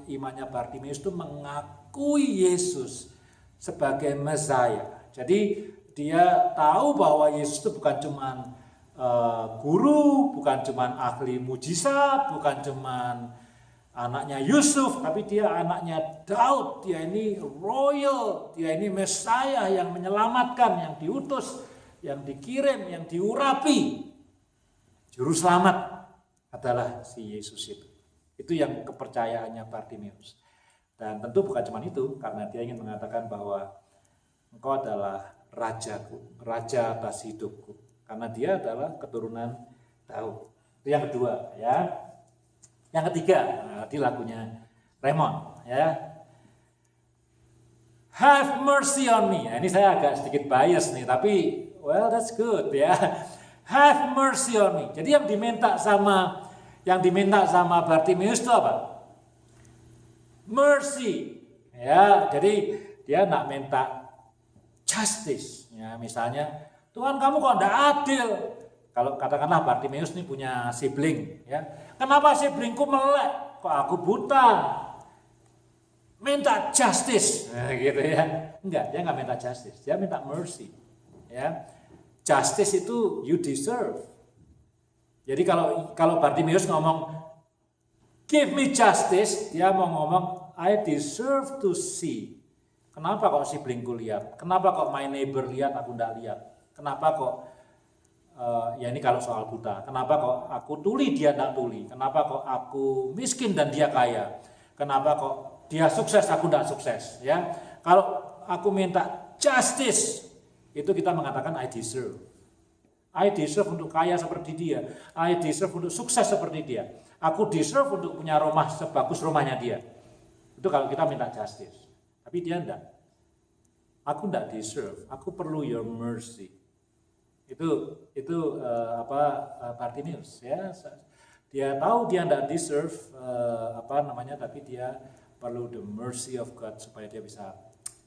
imannya Bartimeus itu mengakui Yesus sebagai Mesias. Jadi dia tahu bahwa Yesus itu bukan cuma guru, bukan cuma ahli mujizat, bukan cuma anaknya Yusuf, tapi dia anaknya Daud. Dia ini royal, dia ini Mesias yang menyelamatkan, yang diutus, yang dikirim, yang diurapi. Juru selamat adalah si Yesus itu. Itu yang kepercayaannya Bartimeus. Dan tentu bukan cuma itu, karena dia ingin mengatakan bahwa engkau adalah rajaku, raja atas hidupku. Karena dia adalah keturunan Daud. Itu yang kedua ya. Yang ketiga, di lagunya Raymond ya. Have mercy on me. Nah, ini saya agak sedikit bias nih, tapi well that's good ya. Have mercy on me. Jadi yang diminta sama Bartimeus itu apa? Mercy. Ya, jadi dia nak minta justice. Ya, misalnya, Tuhan kamu kok enggak adil? Kalau katakanlah Bartimeus ini punya sibling, ya. Kenapa siblingku melek? Kok aku buta? Minta justice, nah, gitu ya. Enggak, dia enggak minta justice, dia minta mercy. Ya. Justice itu you deserve. Jadi kalau Bartimeus ngomong give me justice, dia mau ngomong I deserve to see. Kenapa kok siblingku lihat? Kenapa kok my neighbor lihat aku enggak lihat? Kenapa kok ya ini kalau soal buta. Kenapa kok aku tuli dia enggak tuli? Kenapa kok aku miskin dan dia kaya? Kenapa kok dia sukses aku enggak sukses? Ya, kalau aku minta justice, itu kita mengatakan I deserve. I deserve untuk kaya seperti dia. I deserve untuk sukses seperti dia. Aku deserve untuk punya rumah sebagus rumahnya dia. Itu kalau kita minta justice. Tapi dia enggak. Aku enggak deserve. Aku perlu your mercy. Itu Bartimeus ya. Dia tahu dia enggak deserve tapi dia perlu the mercy of God supaya dia bisa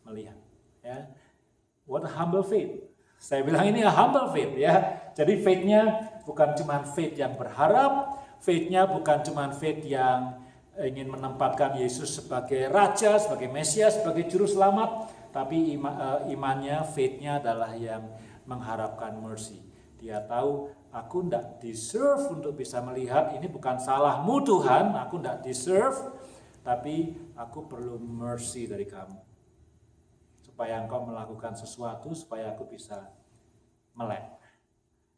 melihat ya. What a humble faith. Saya bilang ini humble faith ya. Jadi faith-nya bukan cuma faith yang berharap, faith-nya bukan cuma faith yang ingin menempatkan Yesus sebagai raja, sebagai Mesias, sebagai juru selamat, tapi imannya, faith-nya adalah yang mengharapkan mercy. Dia tahu aku tidak deserve untuk bisa melihat, ini bukan salahmu Tuhan, aku tidak deserve, tapi aku perlu mercy dari kamu. Supaya engkau melakukan sesuatu, supaya aku bisa melek.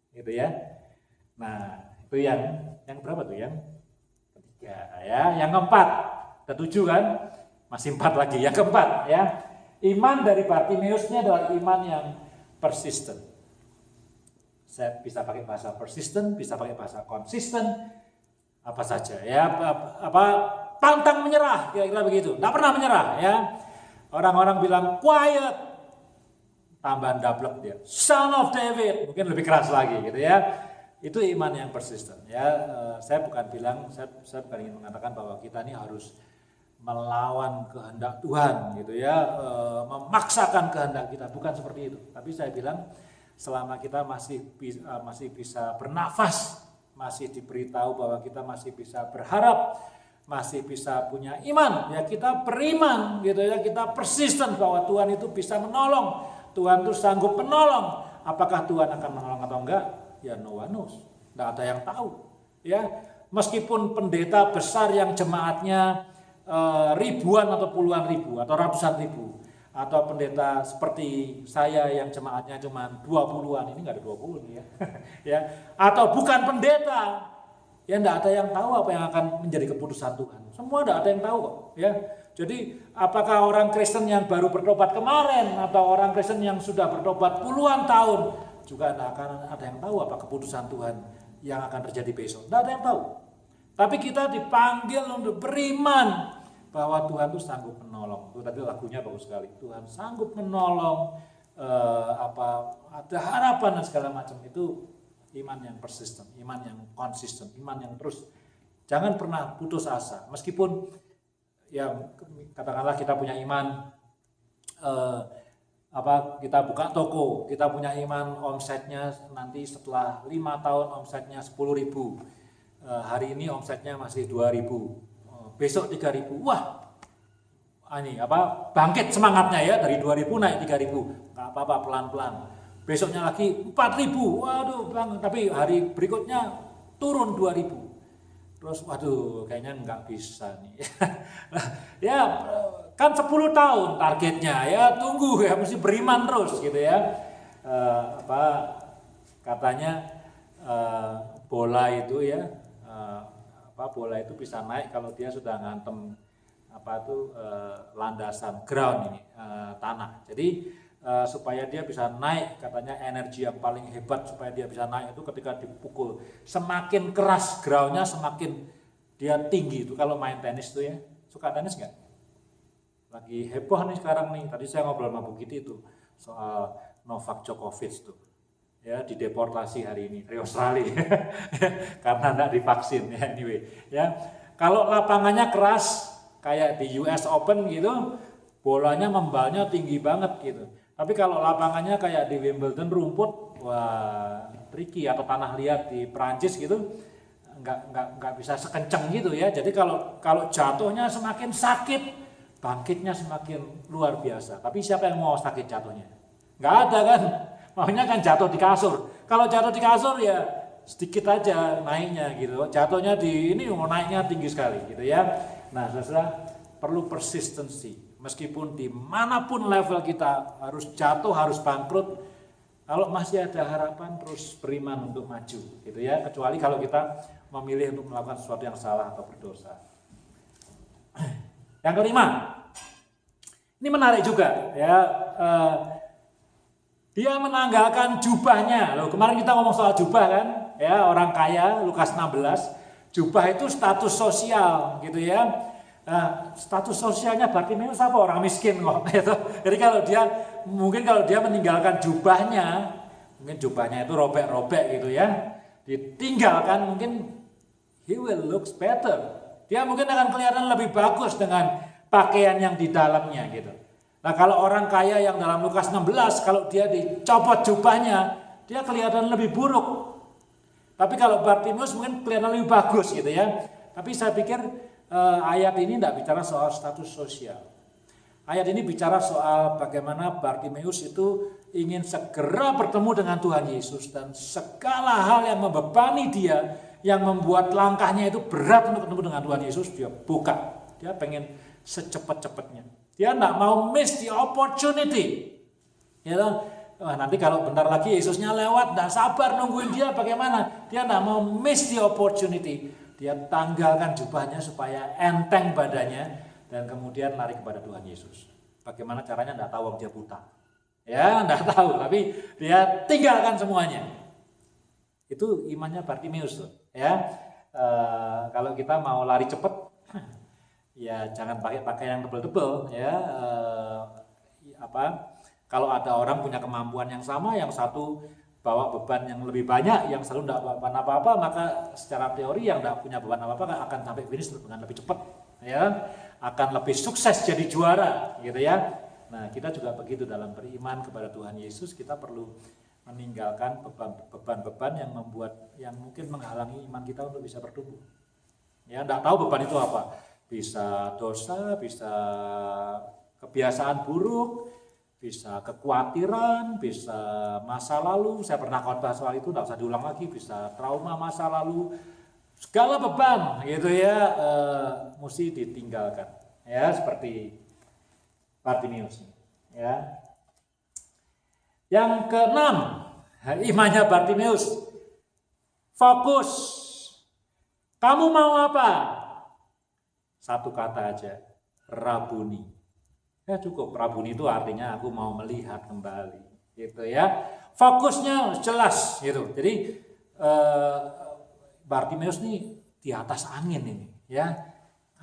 Gitu ya. Nah, itu yang berapa tuh? Yang ketiga ya. Yang keempat, ada 7 kan? Masih 4 lagi. Yang keempat ya. Iman dari Bartimeus ini adalah iman yang persistent. Saya bisa pakai bahasa persistent, bisa pakai bahasa konsisten, apa saja ya. Pantang menyerah, kira-kira begitu. Tidak pernah menyerah ya. Orang-orang bilang quiet, tambahan double dia, son of David, mungkin lebih keras lagi gitu ya. Itu iman yang persisten ya. Saya bukan ingin mengatakan bahwa kita ini harus melawan kehendak Tuhan gitu ya, memaksakan kehendak kita, bukan seperti itu. Tapi saya bilang selama kita masih bisa bernafas, masih diberitahu bahwa kita masih bisa berharap, masih bisa punya iman, ya kita beriman gitu ya, kita persisten bahwa Tuhan itu bisa menolong, Tuhan itu sanggup menolong. Apakah Tuhan akan menolong atau enggak? Ya no one knows, enggak ada yang tahu. Ya, meskipun pendeta besar yang jemaatnya ribuan atau puluhan ribu atau ratusan ribu, atau pendeta seperti saya yang jemaatnya cuma 20-an, ini enggak ada 20 nih ya. Ya, atau bukan pendeta, ya enggak ada yang tahu apa yang akan menjadi keputusan Tuhan. Semua enggak ada yang tahu kok, ya. Jadi apakah orang Kristen yang baru bertobat kemarin atau orang Kristen yang sudah bertobat puluhan tahun juga enggak akan ada yang tahu apa keputusan Tuhan yang akan terjadi besok. Enggak ada yang tahu. Tapi kita dipanggil untuk beriman bahwa Tuhan itu sanggup menolong. Itu tadi lagunya bagus sekali. Tuhan sanggup menolong, ada harapan dan segala macam. Itu iman yang persisten, iman yang konsisten, iman yang terus. Jangan pernah putus asa. Meskipun ya katakanlah kita punya iman, kita buka toko, kita punya iman omsetnya nanti setelah 5 tahun omsetnya 10.000. Hari ini omsetnya masih 2.000. Besok 3.000. Wah. Bangkit semangatnya ya, dari 2.000 naik 3.000. Enggak apa-apa, pelan-pelan. Besoknya lagi 4.000, waduh bang, tapi hari berikutnya turun 2.000. Terus waduh kayaknya nggak bisa nih. Ya kan 10 tahun targetnya ya, tunggu ya, mesti beriman terus gitu ya. Katanya bola itu ya, bola itu bisa naik kalau dia sudah ngantem landasan ground ini, tanah. Jadi supaya dia bisa naik, katanya energi yang paling hebat supaya dia bisa naik itu ketika dipukul. Semakin keras groundnya semakin dia tinggi. Itu kalau main tenis tuh ya. Suka tenis nggak? Lagi heboh nih sekarang nih. Tadi saya ngobrol sama Bu Giti itu soal Novak Djokovic tuh. Ya, dideportasi hari ini dari Australia karena enggak divaksin ya, anyway. Ya, kalau lapangannya keras kayak di US Open gitu, bolanya membalnya tinggi banget gitu. Tapi kalau lapangannya kayak di Wimbledon rumput, wah tricky, atau tanah liat di Prancis gitu, nggak bisa sekencang gitu ya. Jadi kalau jatuhnya semakin sakit, bangkitnya semakin luar biasa. Tapi siapa yang mau sakit jatuhnya? Nggak ada kan? Maunya kan jatuh di kasur. Kalau jatuh di kasur ya sedikit aja naiknya gitu. Jatuhnya di ini mau naiknya tinggi sekali gitu ya. Nah, saudara, perlu persistency. Meskipun dimanapun level kita harus jatuh, harus bangkrut, kalau masih ada harapan terus beriman untuk maju gitu ya. Kecuali kalau kita memilih untuk melakukan sesuatu yang salah atau berdosa. Yang kelima, ini menarik juga ya. Dia menanggalkan jubahnya. Loh, kemarin kita ngomong soal jubah kan, ya, orang kaya, Lukas 16. Jubah itu status sosial gitu ya. Nah, status sosialnya Bartimeus apa? Orang miskin kok gitu. Jadi kalau dia meninggalkan jubahnya, mungkin jubahnya itu robek-robek gitu ya. Ditinggalkan, mungkin he will looks better. Dia mungkin akan kelihatan lebih bagus dengan pakaian yang di dalamnya gitu. Nah, kalau orang kaya yang dalam Lukas 16, kalau dia dicopot jubahnya, dia kelihatan lebih buruk. Tapi kalau Bartimeus mungkin kelihatan lebih bagus gitu ya. Tapi saya pikir ayat ini tidak bicara soal status sosial. Ayat ini bicara soal bagaimana Bartimeus itu ingin segera bertemu dengan Tuhan Yesus. Dan segala hal yang membebani dia, yang membuat langkahnya itu berat untuk ketemu dengan Tuhan Yesus, dia buka. Dia pengen secepat-cepatnya. Dia tidak mau miss the opportunity. Ya, nanti kalau bentar lagi Yesusnya lewat, tidak sabar nungguin dia bagaimana. Dia tidak mau miss the opportunity. Dia tanggalkan jubahnya supaya enteng badannya dan kemudian lari kepada Tuhan Yesus. Bagaimana caranya tidak tahu, dia buta. Ya, tidak tahu, tapi dia tinggalkan semuanya. Itu imannya Bartimeus tuh. Ya, kalau kita mau lari cepat, ya jangan pakai pakaian yang tebel-tebel ya. Kalau ada orang punya kemampuan yang sama, yang satu bawa beban yang lebih banyak, yang selalu tidak bawa beban apa-apa, maka secara teori yang tidak punya beban apa-apa akan sampai finish dengan lebih cepat ya, akan lebih sukses jadi juara gitu ya. Nah, kita juga begitu dalam beriman kepada Tuhan Yesus, kita perlu meninggalkan beban-beban yang mungkin menghalangi iman kita untuk bisa bertumbuh. Ya, tidak tahu beban itu apa. Bisa dosa, bisa kebiasaan buruk, bisa kekhawatiran, bisa masa lalu. Saya pernah khotbah soal itu, tidak usah diulang lagi. Bisa trauma masa lalu, segala beban gitu ya, mesti ditinggalkan. Ya, seperti Bartimeus. Ya. Yang keenam, imannya Bartimeus, fokus. Kamu mau apa? Satu kata aja, Rabuni. Ya cukup, Rabuni itu artinya aku mau melihat kembali, gitu ya. Fokusnya jelas, gitu. Jadi Bartimeus nih di atas angin ini, ya.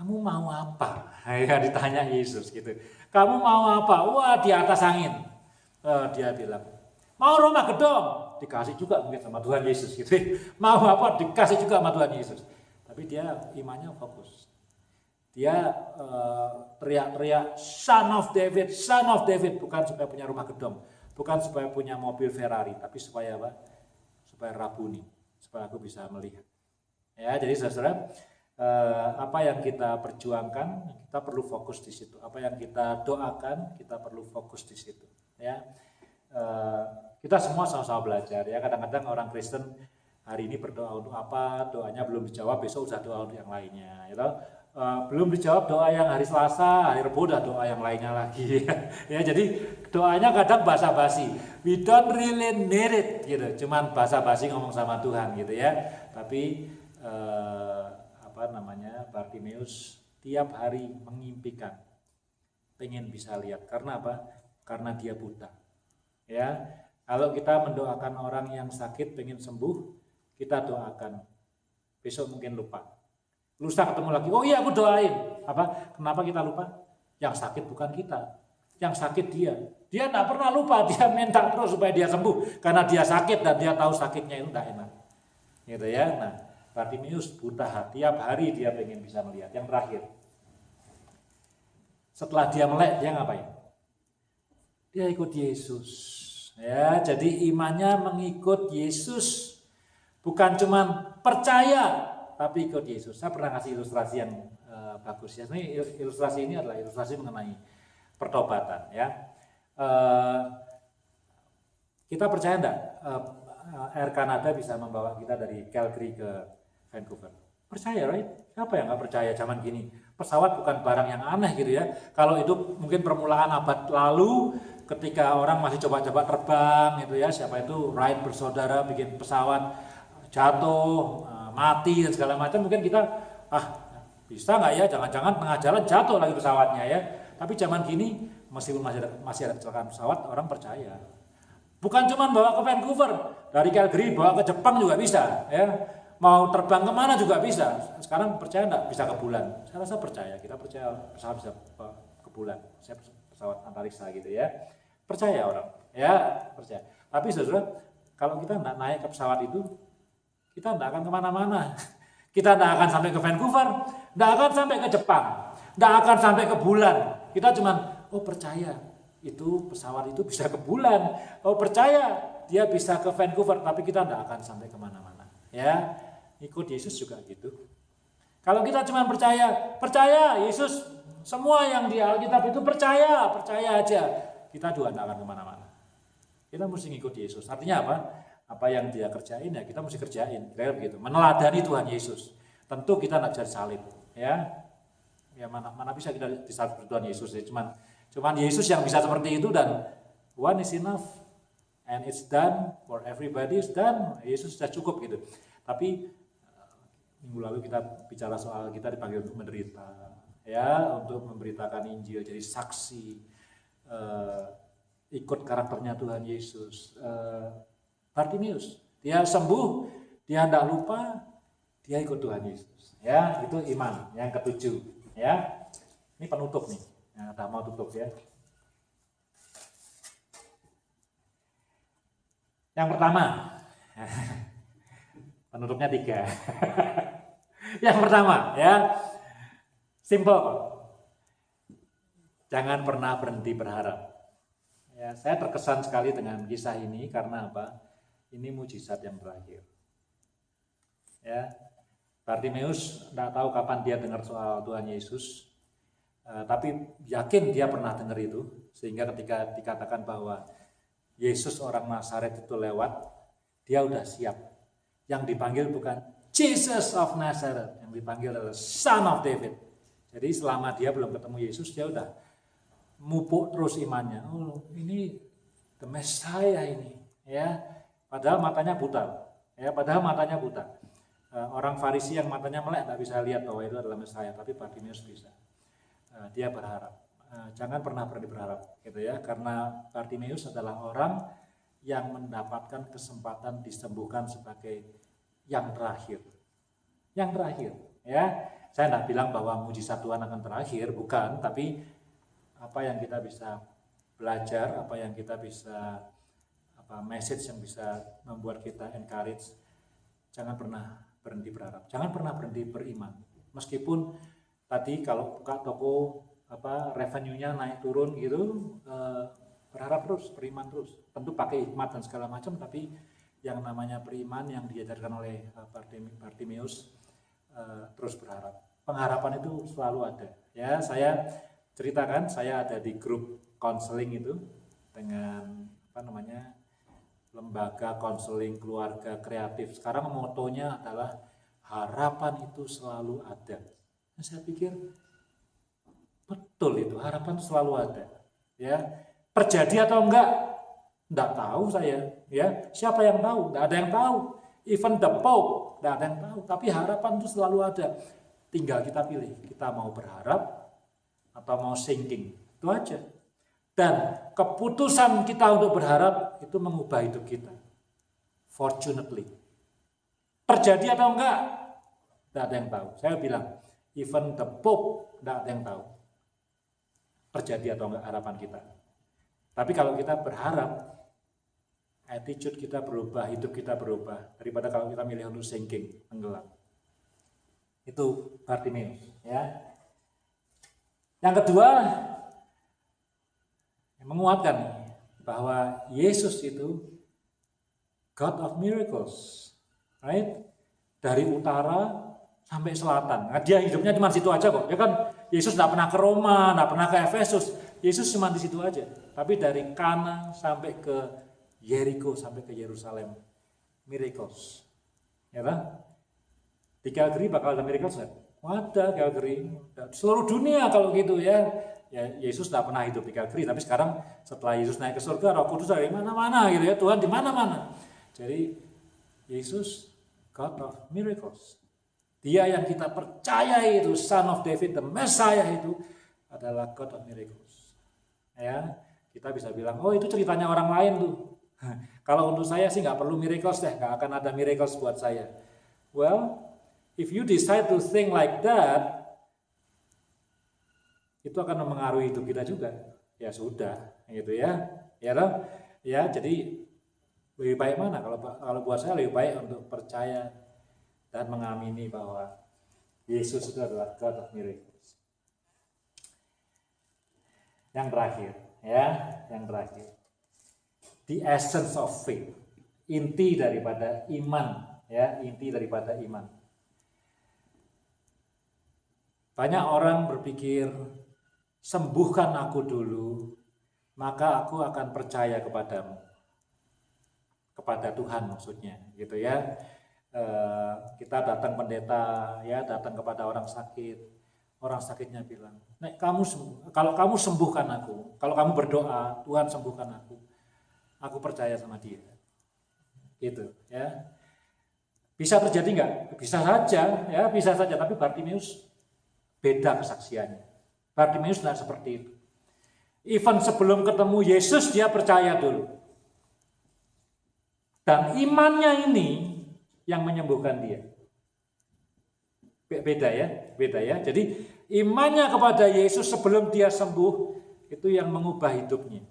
Kamu mau apa? Ya ditanya Yesus, gitu. Kamu mau apa? Wah, di atas angin. Dia bilang, mau rumah gedong, dikasih juga mungkin sama Tuhan Yesus, gitu. Mau apa? Dikasih juga sama Tuhan Yesus. Tapi dia imannya fokus. Dia teriak-teriak son of David, bukan supaya punya rumah gedong, bukan supaya punya mobil Ferrari, tapi supaya apa? Supaya Rabuni, supaya aku bisa melihat. Ya, jadi saudara, apa yang kita perjuangkan, kita perlu fokus di situ. Apa yang kita doakan, kita perlu fokus di situ. Ya, kita semua sama-sama belajar. Ya, kadang-kadang orang Kristen hari ini berdoa untuk apa, doanya belum dijawab, besok usah doa untuk yang lainnya. Gitu. Belum dijawab doa yang hari Selasa, hari Rabu udah doa yang lainnya lagi. Ya, jadi doanya kadang basa-basi. We don't really need it gitu. Cuman basa-basi ngomong sama Tuhan gitu ya. Tapi Bartimeus tiap hari mengimpikan pengen bisa lihat. Karena apa? Karena dia buta. Ya, kalau kita mendoakan orang yang sakit pengen sembuh, kita doakan. Besok mungkin lupa. Lusa ketemu lagi, oh iya aku doain. Kenapa kita lupa? Yang sakit bukan kita, yang sakit dia. Dia tidak pernah lupa, dia minta terus supaya dia sembuh. Karena dia sakit dan dia tahu sakitnya itu tidak enak. Gitu ya. Nah, Bartimeus buta, tiap hari dia pengen bisa melihat. Yang terakhir, setelah dia melek, dia ngapain? Dia ikut Yesus. Ya, jadi imannya mengikut Yesus. Bukan cuma percaya, tapi ikut Yesus. Saya pernah kasih ilustrasi yang bagus ya. Ini ilustrasi ini adalah ilustrasi mengenai pertobatan ya. Kita percaya enggak Air Canada bisa membawa kita dari Calgary ke Vancouver? Percaya, right? Siapa yang nggak percaya zaman gini? Pesawat bukan barang yang aneh gitu ya. Kalau itu mungkin permulaan abad lalu, ketika orang masih coba-coba terbang gitu ya, siapa itu Wright bersaudara bikin pesawat jatuh, mati dan segala macam, mungkin kita bisa nggak ya? Jangan-jangan tengah jalan jatuh lagi pesawatnya ya. Tapi zaman gini meskipun masih ada kecelakaan pesawat, orang percaya. Bukan cuma bawa ke Vancouver, dari Calgary bawa ke Jepang juga bisa ya. Mau terbang kemana juga bisa. Sekarang percaya enggak bisa ke bulan? Saya rasa percaya, kita percaya pesawat bisa ke bulan. Saya pesawat antariksa gitu ya. Percaya orang, ya percaya. Tapi saudara, kalau kita enggak naik ke pesawat itu, kita enggak akan kemana-mana. Kita enggak akan sampai ke Vancouver, enggak akan sampai ke Jepang, enggak akan sampai ke bulan. Kita cuman, percaya itu pesawat itu bisa ke bulan. Percaya dia bisa ke Vancouver, tapi kita enggak akan sampai kemana-mana. Ya, ikut Yesus juga gitu. Kalau kita cuma percaya Yesus, semua yang di Alkitab itu percaya aja. Kita juga tidak akan kemana-mana. Kita mesti ngikut Yesus. Artinya apa? Apa yang dia kerjain ya kita mesti kerjain. Kira-kira begitu. Meneladani Tuhan Yesus. Tentu kita tidak bisa disalib. Ya mana bisa kita disalib Tuhan Yesus ya. Cuman Yesus yang bisa seperti itu dan one is enough. And it's done for everybody, is done. Yesus sudah cukup gitu. Tapi minggu lalu kita bicara soal kita dipanggil untuk menderita, ya, untuk memberitakan Injil, jadi saksi, ikut karakternya Tuhan Yesus. Bartimeus, dia sembuh, dia tidak lupa, dia ikut Tuhan Yesus. Ya, itu iman yang ketujuh. Ya, ini penutup nih. Yang udah mau tutup ya. Yang pertama, penutupnya 3. Yang pertama, ya, simple. Jangan pernah berhenti berharap. Ya, saya terkesan sekali dengan kisah ini karena apa? Ini mujizat yang terakhir. Ya, Bartimeus tidak tahu kapan dia dengar soal Tuhan Yesus, tapi yakin dia pernah dengar itu, sehingga ketika dikatakan bahwa Yesus orang Nazaret itu lewat, dia udah siap. Yang dipanggil bukan Jesus of Nazareth, yang dipanggil adalah Son of David. Jadi selama dia belum ketemu Yesus, dia udah mupuk terus imannya. Ini the Messiah ini, ya. Padahal matanya buta, ya. Orang Farisi yang matanya melek tidak bisa lihat bahwa itu adalah Messiah, tapi Bartimeus bisa. Dia berharap. Jangan pernah berhenti berharap gitu ya, karena Bartimeus adalah orang yang mendapatkan kesempatan disembuhkan sebagai yang terakhir ya. Saya tidak bilang bahwa mujizat Tuhan akan terakhir, bukan, tapi apa yang kita bisa belajar, apa yang kita bisa message yang bisa membuat kita encourage. Jangan pernah berhenti berharap, jangan pernah berhenti beriman, meskipun tadi kalau buka toko revenue-nya naik turun gitu, berharap terus, beriman terus. Tentu pakai hikmat dan segala macam, tapi yang namanya beriman yang diajarkan oleh Bartimeus, terus berharap. Pengharapan itu selalu ada. Ya, saya ceritakan, saya ada di grup konseling itu dengan lembaga konseling keluarga kreatif. Sekarang motonya adalah harapan itu selalu ada. Nah, saya pikir betul itu, harapan selalu ada. Ya, terjadi atau enggak tahu saya. Ya, siapa yang tahu? Enggak ada yang tahu. Even the Pope enggak ada yang tahu. Tapi harapan itu selalu ada. Tinggal kita pilih, kita mau berharap atau mau sinking. Itu aja. Dan keputusan kita untuk berharap itu mengubah hidup kita. Fortunately. Terjadi atau enggak? Tidak ada yang tahu. Saya bilang, even the Pope tidak ada yang tahu. Terjadi atau enggak harapan kita. Tapi kalau kita berharap, attitude kita berubah, hidup kita berubah. Daripada kalau kita milih untuk sinking, tenggelam. Itu Bartimeus. Ya. Yang kedua, menguatkan bahwa Yesus itu God of miracles, right? Dari utara sampai selatan. Nah, dia hidupnya cuma situ aja kok. Dia kan Yesus tidak pernah ke Roma, tidak pernah ke Efesus. Yesus cuma di situ aja. Tapi dari Kana sampai ke Jericho sampai ke Yerusalem, miracles. Ya kan? Di Calgary bakal ada miracles nggak? Ada Calgary. Seluruh dunia kalau gitu ya. Ya, Yesus tidak pernah hidup di Calgary, tapi sekarang setelah Yesus naik ke surga, Roh Kudus dari mana-mana gitu ya, Tuhan di mana-mana. Jadi Yesus God of miracles. Dia yang kita percaya itu Son of David, the Messiah itu adalah God of miracles. Ya, kita bisa bilang, oh itu ceritanya orang lain tuh. Kalau untuk saya sih nggak perlu miracles deh, nggak akan ada miracles buat saya. Well, if you decide to think like that, itu akan mempengaruhi hidup kita juga. Ya sudah, gitu ya. Ya toh? Ya, jadi lebih baik mana? Kalau buat saya lebih baik untuk percaya dan mengamini bahwa Yesus itu adalah God of miracles. Yang terakhir, ya, yang terakhir. The essence of faith. Inti daripada iman, ya, inti daripada iman. Banyak orang berpikir, sembuhkan aku dulu, maka aku akan percaya kepadamu. Kepada Tuhan maksudnya, gitu ya. Kita datang pendeta, ya, datang kepada orang sakit. Orang sakitnya bilang, "Nek kalau kamu sembuhkan aku, kalau kamu berdoa, Tuhan sembuhkan aku percaya sama dia." Gitu, ya. Bisa terjadi enggak? Bisa saja, ya, bisa saja. Tapi Bartimeus beda kesaksiannya. Bartimeus tidak seperti itu. Even sebelum ketemu Yesus dia percaya dulu. Dan imannya ini yang menyembuhkan dia. Beda ya. Jadi imannya kepada Yesus sebelum dia sembuh itu yang mengubah hidupnya.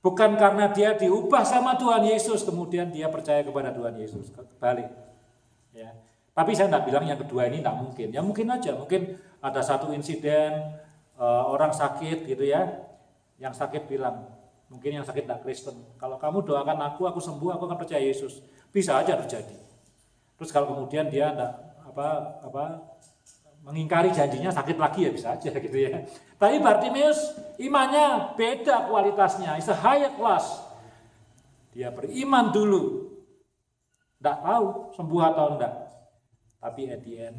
Bukan karena dia diubah sama Tuhan Yesus kemudian dia percaya kepada Tuhan Yesus. Kebalik. Ya. Tapi saya tidak bilang yang kedua ini tidak mungkin. Ya mungkin aja, mungkin ada satu insiden orang sakit gitu ya, yang sakit bilang, mungkin yang sakit tidak Kristen, kalau kamu doakan aku sembuh, aku akan percaya Yesus. Bisa aja terjadi. Terus kalau kemudian dia tidak mengingkari janjinya, sakit lagi ya bisa aja gitu ya. Tapi Bartimeus imannya beda kualitasnya, it's a higher class. Dia beriman dulu, tidak tahu sembuh atau enggak. Tapi at the end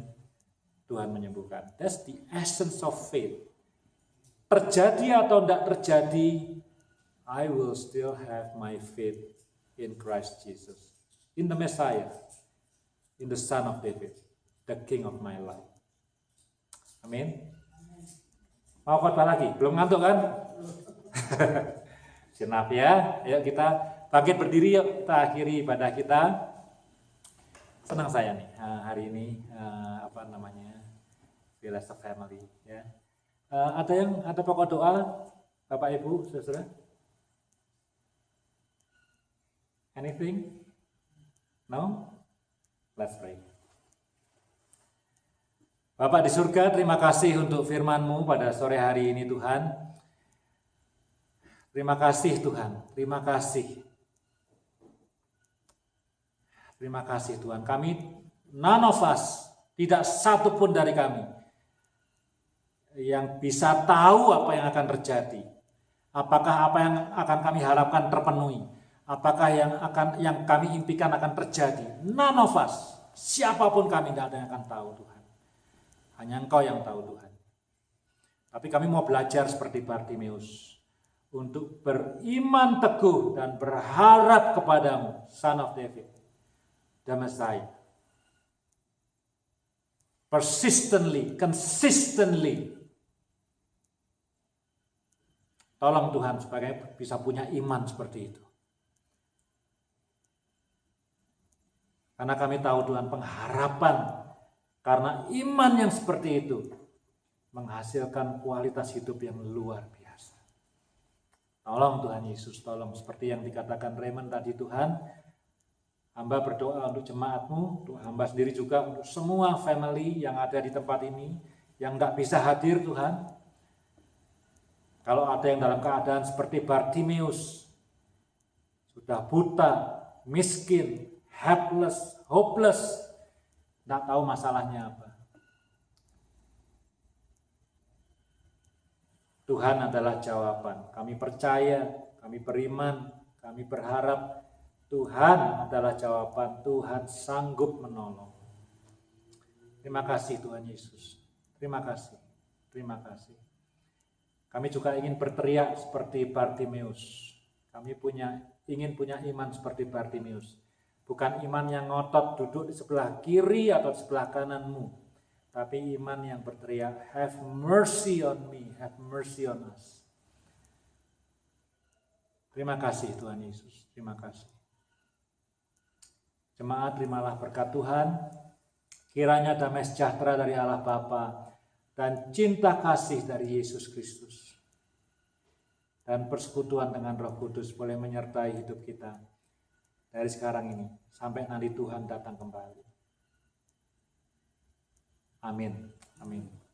Tuhan menyembuhkan. That's the essence of faith. Terjadi atau tidak terjadi, I will still have my faith in Christ Jesus, in the Messiah, in the Son of David, the King of my life. Amin. Mau khotbah lagi? Belum ngantuk kan? Senap ya. Ayo kita bangkit berdiri, yuk kita akhiri ibadah kita. Senang saya nih hari ini Bless the Family ya. Ada pokok doa Bapak Ibu Saudara? Anything? No? Let's pray. Bapak di surga, terima kasih untuk firman-Mu pada sore hari ini Tuhan. Terima kasih Tuhan, terima kasih. Terima kasih Tuhan. Kami, none of us, tidak satu pun dari kami yang bisa tahu apa yang akan terjadi. Apakah apa yang akan kami harapkan terpenuhi? Apakah yang kami impikan akan terjadi? None of us, siapapun kami tidak ada yang akan tahu Tuhan. Hanya Engkau yang tahu Tuhan. Tapi kami mau belajar seperti Bartimeus untuk beriman teguh dan berharap kepadamu, Son of David, the Messiah. persistently, consistently. Tolong Tuhan supaya bisa punya iman seperti itu. Karena kami tahu Tuhan pengharapan karena iman yang seperti itu menghasilkan kualitas hidup yang luar biasa. Tolong Tuhan Yesus, tolong seperti yang dikatakan Raymond tadi Tuhan, hamba berdoa untuk jemaat-Mu, untuk hamba sendiri juga untuk semua family yang ada di tempat ini, yang gak bisa hadir Tuhan. Kalau ada yang dalam keadaan seperti Bartimeus, sudah buta, miskin, helpless, hopeless, gak tahu masalahnya apa. Tuhan adalah jawaban. Kami percaya, kami beriman, kami berharap Tuhan adalah jawaban. Tuhan sanggup menolong. Terima kasih Tuhan Yesus. Terima kasih. Terima kasih. Kami juga ingin berteriak seperti Bartimeus. Kami ingin punya iman seperti Bartimeus. Bukan iman yang ngotot duduk di sebelah kiri atau di sebelah kananmu. Tapi iman yang berteriak, have mercy on me, have mercy on us. Terima kasih Tuhan Yesus, terima kasih. Jemaat, terimalah berkat Tuhan. Kiranya damai sejahtera dari Allah Bapa dan cinta kasih dari Yesus Kristus dan persekutuan dengan Roh Kudus boleh menyertai hidup kita dari sekarang ini sampai nanti Tuhan datang kembali. Amin. Amin.